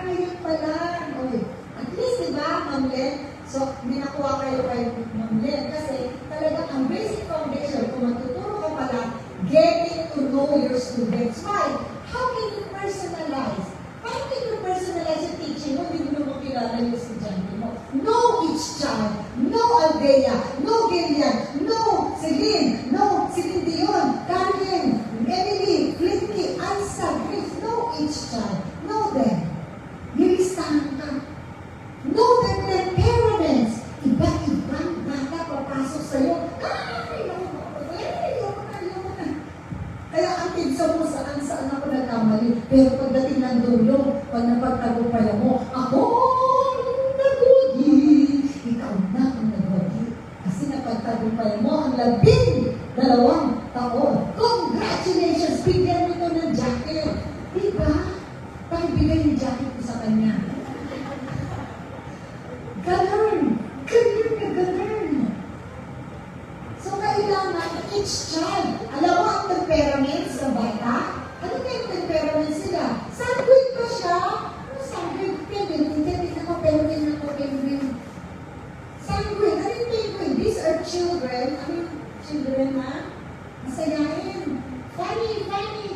Ngayon pala. Okay. At least, di ba, Ma'am Len? So, hindi nakuha kayo kay Ma'am Len kasi talagang ang basic foundation, kung magtuturo ka pala, getting to know your students. Why? How can you personalize? How can you personalize your teaching mo? Hindi mo naman kilala yung estudyante mo. Know each child. Know Aldea. Know Gillian. Know Celine. Know Celine Dion. Karen. Emily. Flinky. Ansa. Grace. Know each child. Know them. Nilistahan ka. Know them, their parents. Iba-ibang bata papasok sa'yo. Ayaw mo na. Kaya ang pinsa mo saan ako nagkamali. Pero pagdating ng dulo, pag napagtagumpayan mo, ako nagwagi. Ikaw na ang nagwagi. Kasi napagtagumpayan mo ang 12 taon. Congratulations! Bigyan mo ito ng jacket. Diba? Pakibigay yung jacket ko sa kanya. Ganon! Ganyan ka, ganon! So, kailangan each child, alam mo ang temperaments ng bata? Ano kayong temperaments sila? Sanguine ba siya? Ano sanguine? Penguin ako, penguin. Sanguine, ano yung penguin? These are children. Ano yung children, ha? Masayahin. Funny,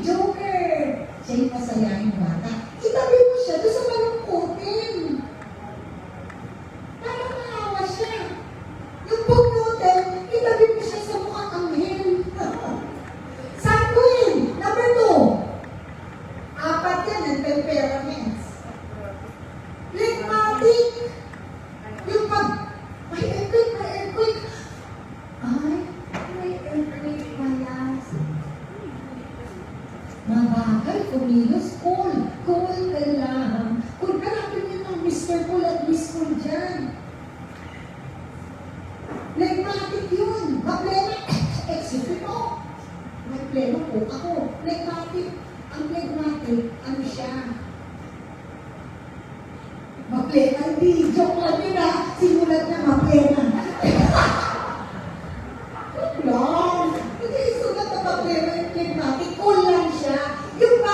joker. Siya yung masayahin bata. Itabi mo siya doon sa malungkutin. Para maawa siya. Yung pagnotin, itabi mo siya sa mukhang anghel. Sanguine, number 2. 4 yan ang temperaments. Phlegmatic. Yung pag, may earthquake. Ay, may earthquake pala. Mabagal, kumilos, cool ka lang. Cool ka natin yun ng Mr. Cool at Miss Cool dyan. Phlegmatic yun. Maplema. Excuse me po. May plema po ako. Phlegmatic. Ang phlegmatic, ano siya? Maplema. Hindi. Joke lang yun ha. Simulat na maplema. Lang. Hindi sulat na maplema yung phlegmatic. Cool lang siya. Yung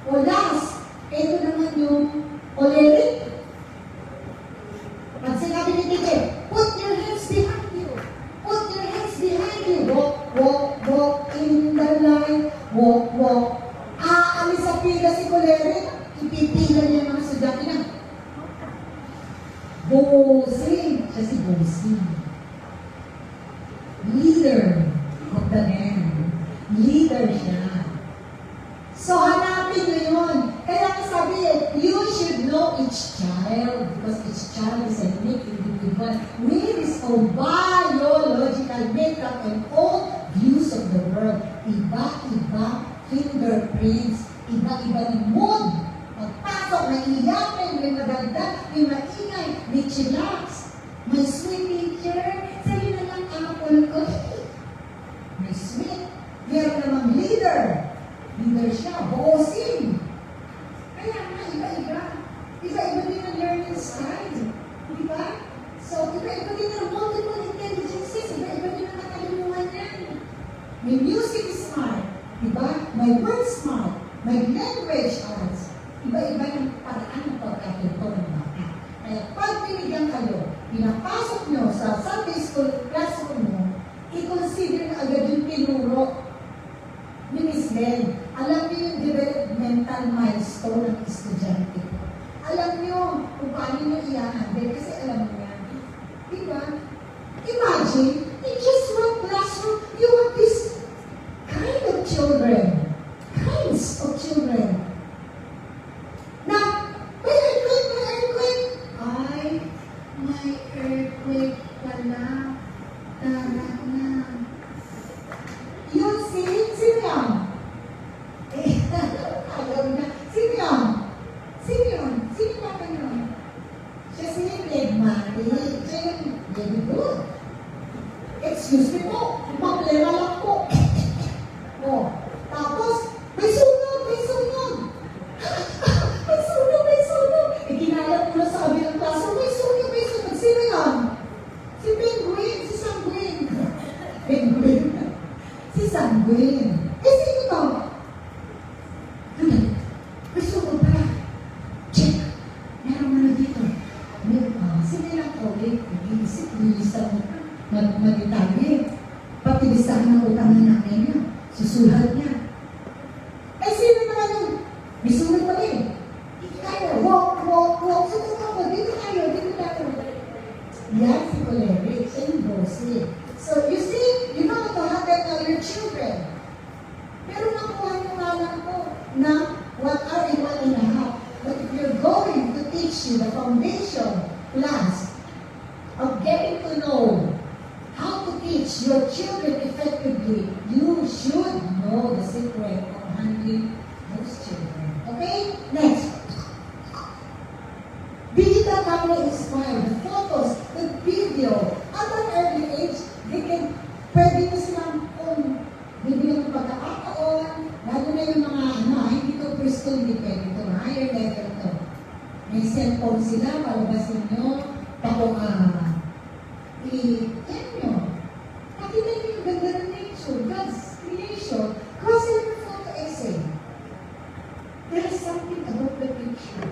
O last, ito naman yung choleric. Pag sinabi ni teacher, put your hands behind you. Put your hands behind you. Walk, walk, walk in the line. Walk, walk. Aalis sa pila si choleric. Ipipila niya yung mga estudyante niya. Bossing. Siya si Bossing. Leader of the band. Leader siya. So, hanapin nyo yun. Kaya nga sabi you should know each child because each child is a unique individual with his own biological makeup and own views of the world. Iba-iba fingerprints, iba-iba yung mood. Pagpasok, may iyakin, may maganda, may maingay, may chillax, may sweet teacher, sa'yo na lang apple ko. May sweet. Meron namang leader. Leader siya, bossing. Kaya nga, iba-iba. Iba-iba din ang learning style. Di ba? So, iba-iba din ang multiple intelligences. Iba-iba din ang katalungan yan. May music smart. Di ba? May word smart. May language arts. Iba-iba yung paraan ng pagkatuto ng bata. Kaya pag binigyan kayo, pinapasok nyo sa Sunday school classroom mo, i-consider na agad yung tinuro ni Miss Ben. Alam niyo yung developmental milestone ng estudyante ko. Alam niyo kung paano niyo i-handle kasi alam niyo yan. Diba? Imagine, in just one classroom, you have this kind of children. Kinds of children. Now, may earthquake. Ay, may earthquake pala. Tara na. Yun sino yan? Alam na. Sino yan? Sino yun? Sino ba ka yun? Siya si Phlegmatic. Siya yung very good. Excuse me po. Problema lang po. Oh. Tapos, may sunog, may sunog. May sunog, may sunog. Kinalap ko na sa kabilang klase, may sunog, may sunog. Sino yan? Si Penguin, si Sanguin. Penguin. Si Sanguin. Sino to? May sunog pala. Check. Meron mo na dito. Sino lang to? Nag-iisip, nilisan mo. Mag-itali. Pati listahan ng utangan namin niya. Susulat niya. Sino naman yung may sunog pa rin? Kaya, walk, walk, walk. Sa totoo, dito tayo, dito tayo. Yan si choleric. Siya yung bossy. So, you see, you know how to handle all your children. Pero nakuha niyo nga lang po na what are and what and a half. But if you're going to teach you the foundation class of getting to know how to teach your children effectively, you should know the secret of handling those children. Okay? Next. Digital camera inspired, the photos, the video. At an early age, pwede na silang kung bibigyan ng pagkakataon, lalo na yung mga hindi to preschool, hindi pwede to, higher level to. May cellphone sila, palabasin nyo, yan nyo. Pakita nyo yung ganda ng nature, God's creation, kasi yung photo essay. There is something about the picture.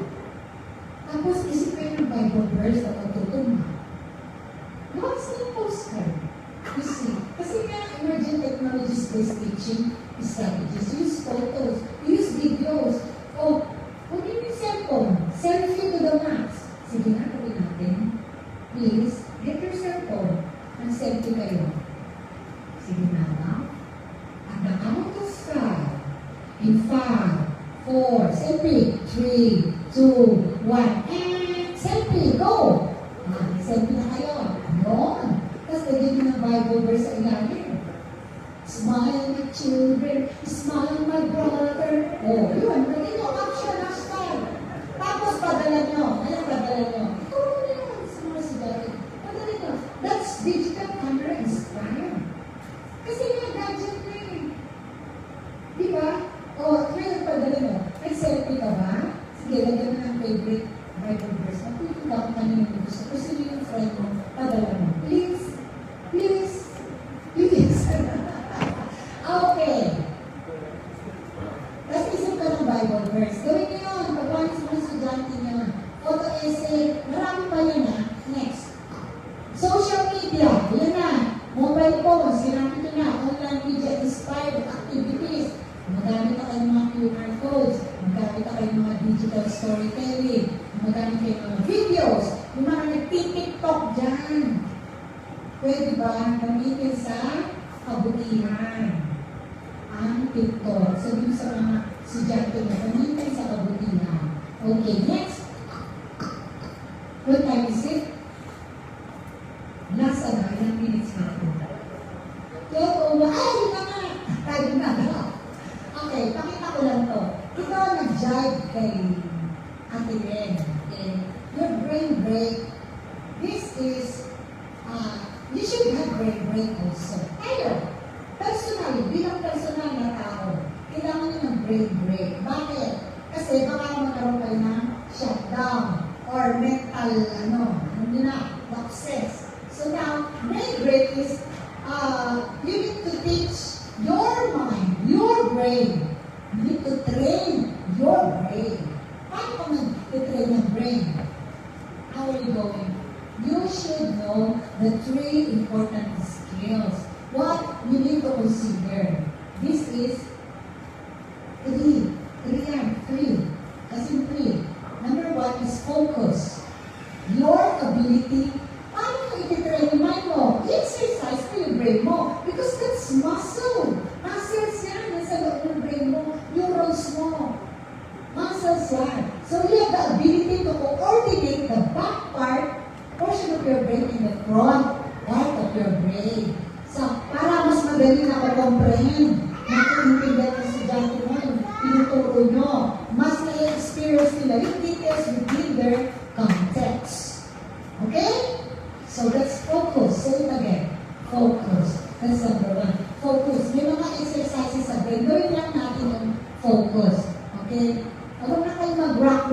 Tapos isipin yung Bible verse na pagtutuma. What's the postcard? You see, kasi nga emerging technologies-based teaching strategies, use photos, use videos, huwag yung cellphone, selfie to the max. Sige na, gawin natin. Please, get your cellphone, and selfie kayo. Sige na ba? At the count of 5, in 5, 4, selfie, 3, 2, 1, and selfie, go! Selfie na kayo. Yun. Tapos lagyan nyo ng Bible verse sa ilalim. Smile, my children. Smile, my brother. Yun. Lagyan nyo. Action, hashtag. Tapos padala nyo. Ano padala nyo? Ito na yun. Sa mga estudyante. Padala nyo. That's digital camera inspired. Kasi nga gadget na eh. Di ba? Ngayon padala nyo. Nag-selfie ka ba? Sige, lagyan mo ng favorite Bible verse. Kung ka kanina yung gusto. Kasi yung friend mo, padala mo. Please. Please. Please. Okay. Tapos isip ka ng Bible verse. Gawin niyo yun. Pagkawan sa mga estudyante niyo. Photo essay. Marami pa yan ha. Next. Social media. Yan na. Mobile phones. Sinabi ko na. Online media inspired activities. Magamit na kayo ng mga QR codes. Magamit na kayo ng mga digital storytelling. Magamit kayo ng mga videos. Yung mga nag-TikTok dyan. Pwede ba gamitin sa kabutihan? Ang TikTok. So, yung sa mga estudyante na gamitin sa kabutihan. Okay, next. What time is it? Last na, ilang minutes na ito. Ay, na nga! Tayo na ba? Okay, pakita ko lang to. Ito nag-jive kay Ate Ren. Okay? Your brain break. This is, you should have brain break also. Tayo, personally, bilang personal na tao, kailangan nyo ng brain break. Bakit? Kasi baka magkaroon kayo ng shutdown or mental, hindi na, lapses. So now, brain break is, you need to teach your mind, your brain. You need to train your brain. Paano ka mag-train yung brain? How are you going? You should know the 3 important skills. What you need to consider. This is 3. 3. Kasi 3. Number 1 is focus. Your ability. Paano mo ititrain yung mind mo? I-exercise mo yung brain mo. Because that's muscle. Muscles yan. Nasa loob ng brain mo. Neurons mo. Muscles yan. So you have the ability to coordinate the back portion of your brain and the front part of your brain. So, para mas madali na comprehend, nakiintindihan ng estudyante mo, tinuturo nyo, mas na-experience nila yung details within their context. Okay? So, let's focus. Say it again. Focus. That's number 1. Focus. May mga exercises sa brain. Gawin lang natin yung focus. Okay? Huwag na kayo mag-rock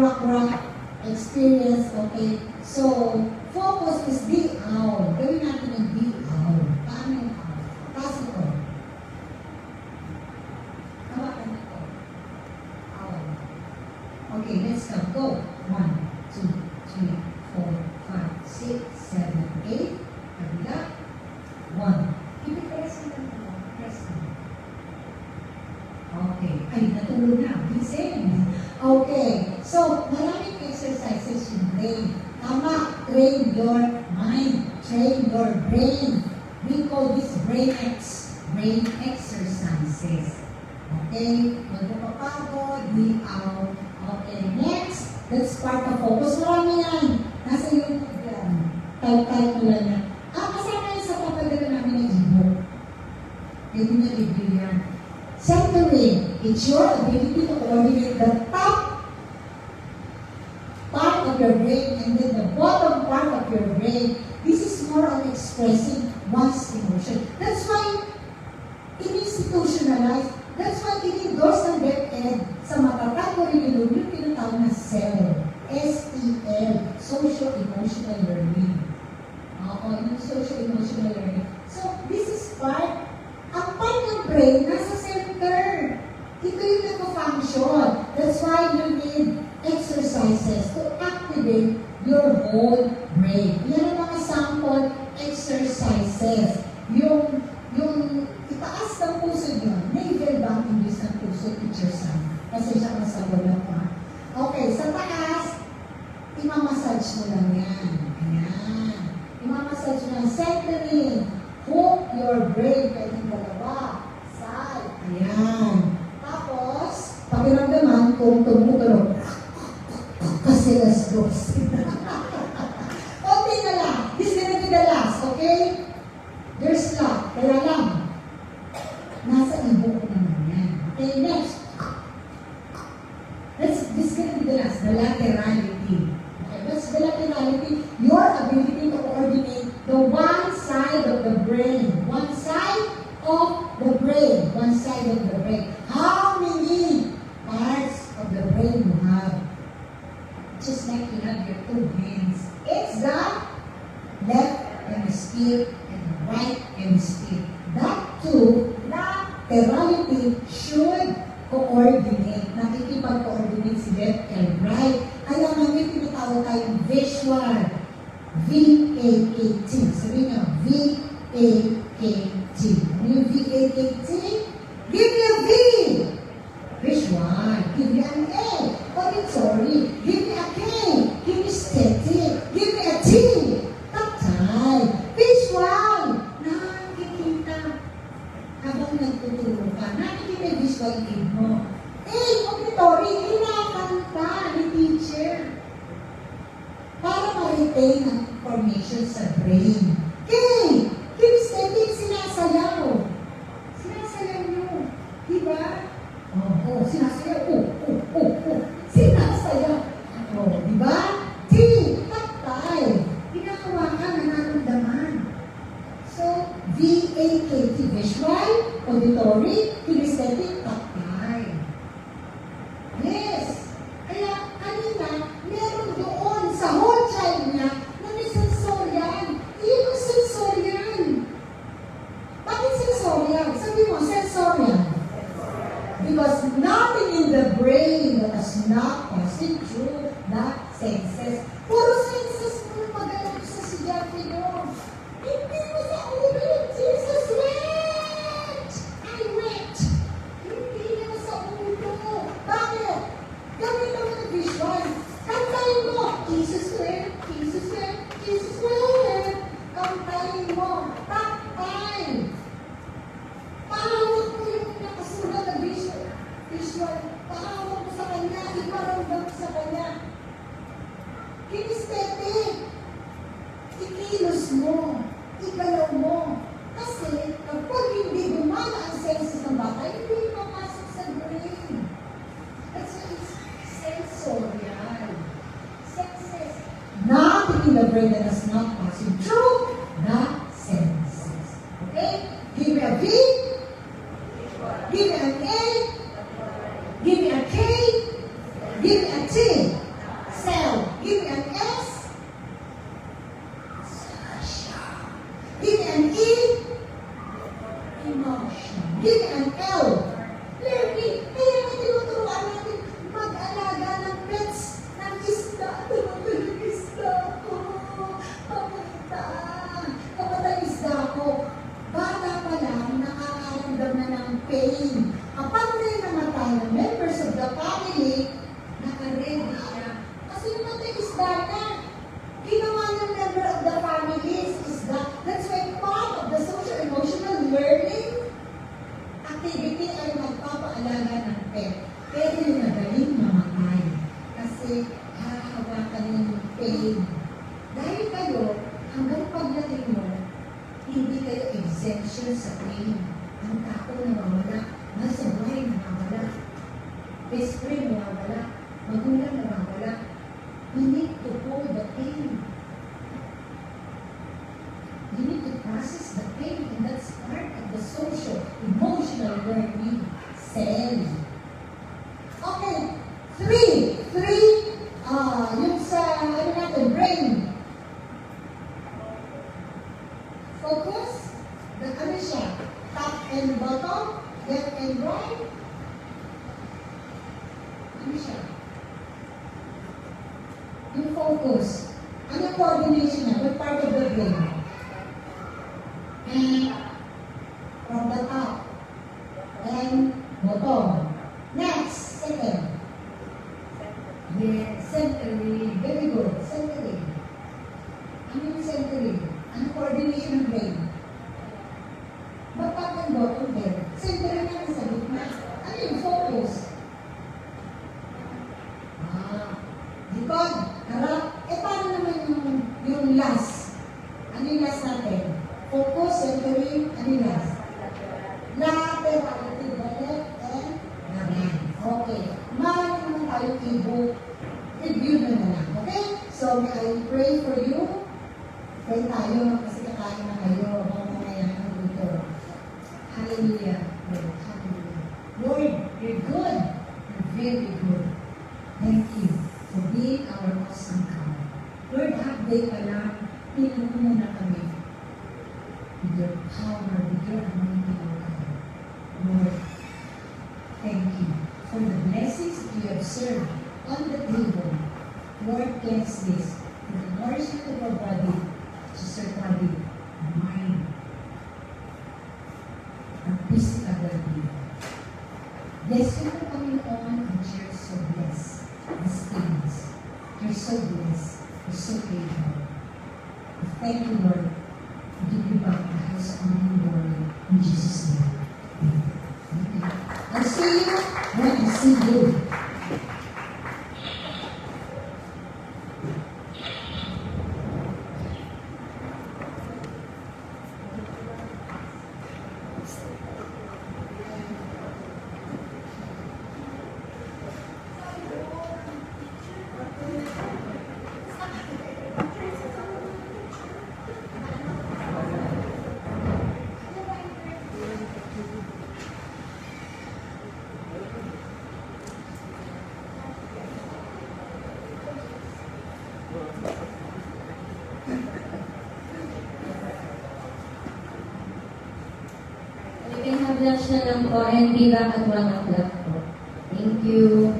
experience. Okay? So, focus is the owl. Gawin natin yung the owl. Paano yung owl? Pass it on. Hawakan ito. Owl. Okay, let's go. Go. 1, 2, 3, 4, 5, 6, 7, 8. Kabila. 1. Ipipress mo lang ito. Press mo. Okay. Ay, natulog na. Gising. Okay. So, maraming exercises yung brain. Tama. Train your mind. Train your brain. We call this brain exercises. Okay? Magpapagod, di out. Okay, next. That's part of focus. Marami yan. Nasa YouTube yan. Type mo lang yan. Kasama yan sa papadala namin ng ebook. Pwede nyo review yan. Centering. It's your ability to coordinate the top part of your brain and then the bottom part of your brain. This is more on expressing one's emotion. That's why in-institutionalize. That's why in-endorse ng DepEd sa matatag curriculum yung pinatawag na SEL. S-E-L. Social-Emotional Learning. Yung Social-Emotional Learning. So, this is part. Ang part ng brain nasa center. Ito yung nag-function. That's why you need exercises to activate your whole brain. Yan ang mga sample exercises. Yung itaas ng puso nyo, navel ba ang English ng puso, teacher Sam? Kasi siya ang sagot na pa. Okay, sa taas, imamassage mo lang yan. Ayan. Imamassage mo lang. Centering. Hook your brain. Pwedeng dalawa. Side. Ayan. Tapos, pakiramdaman kung tumutulog. Kasi let's go. Okay na lang. This is gonna be the last, okay? There's luck. Kaya lang, nasa ebook naman yan. Okay, next. This is gonna be the last. The laterality. Okay, what's the laterality? Your ability to coordinate the one side of the brain. One side of the brain. One side of the brain. How many parts of the brain you have? Just like you have your 2 hands. It's the left hemisphere and the right hemisphere. That two, laterality should coordinate. Nakikipag-coordinate left and right. Kaya nga may tinatawag tayong visual. V-A-K-T. Sabi nga, V-A-K-T. Ano yung V-A-K-T? Give me a V! Visual. Give me an A. Auditory. Give me a K. Give me static. Give me a T. Tactile. Visual. Nakikita. Habang nagtuturo ka, nakikita yung visual aid mo. A. Auditory. Kinakanta ni teacher. Para ma-retain ang information sa brain. K. Kinesthetic, sinasayaw. Sinasayaw nyo. Diba? Oo, sinasayaw. Sinasayaw. Oo, diba? T. Tactile. Pinahawakan, nararamdaman. So, V-A-K-T. Visual, auditory, kinesthetic, tactile. Yes. Kaya kanina, meron doon sa whole child niya na may sensorial. Iyon ang sensorial. Bakit sensorial? Sabi mo, sensorial. Because nothing in the brain that is not passing through the senses. Puro senses mo magalang sa estudyante nyo. Hindi mo sa ulo yung Jesus wept! I wept! Hindi mo sa ulo. Bakit? Gawin naman ang visual. Kantayin mo, Jesus wept, Jesus wept, Jesus wept. Kantayin mo, tactile. Pahawak mo yung nakasulat na visual. Pahawak mo sa kanya, iparamdam sa kanya. Kinesthetic. Ikilos mo, igalaw mo. Kasi kapag hindi gumana ang senses ng bata, hindi papasok sa brain. That's why it's sensorial. Senses. Nothing in the brain that is not passing through the senses. Okay? Give me a V. Give me an A. Give me a K. Give me a T. Cell. Give me an S. Give me an E. Emotion. Give me an L. Learning. Kaya nga tinuturuan natin mag-alaga ng pets, ng isda. Tumatay isda ko. Papunta. Kapatay isda ko. Bata pa lang, nakakaramdam na ng pain. Kapag may namatay na members of the family, naka-ready siya. Kasi namatay isda na. Ginawa ng member of the family is isda. That's why part of the social-emotional learning activity ay magpapaalaga ng pet. Pero yung magaling mamatay. Kasi hahawakan yung pain. Dahil kayo, hanggang pagdating mo, hindi kayo exemption sa pain. Ang tao nawawala, nasa buhay nawawala, best friend nawawala, magulang nawawala. You need to hold the pain. You need to process the pain, and that's part of the social, emotional learning cell. Okay, three, yung sa, ano natin, brain. Focus, ano siya, top and bottom, left and right. Ano siya? Yung focus. Ano coordination na? What part of the brain? And from the top and bottom. Next, second. Yes, centering. Very good. Centering. Ano yung centering? Ano coordination ng brain? Ba't top and bottom there? Centering na sa gitna. Ano yung focus? Likod, harap. Paano naman yung last? Ano yung last natin? Focus, centering, ano yung last? Lateral, left and right. Okay. Mahal naman tayo i-book. Review na lang. Okay? So, I pray for you. Pray tayo kasi kakain na kayo. Mamaya na dito. Hallelujah. Hallelujah. Lord, you're good. You're very good. Thank you for being our awesome God. Lord, half-day pa lang, pinag-una na kami with your power, with your anointing, O God. Lord, thank you for the blessings that you have served on the table. Lord, bless this. For the nourishment of our body, just our body, our mind, our physical well-being. Bless you po, Panginoon, and you're so blessed. These things. You're so blessed. You're so faithful. We thank you, Lord. We give you back the highest honor and glory in Jesus' name. Amen. Okay. I'll see you when I see you. You can have lunch na lang po and be back at 1 o'clock po. Thank you.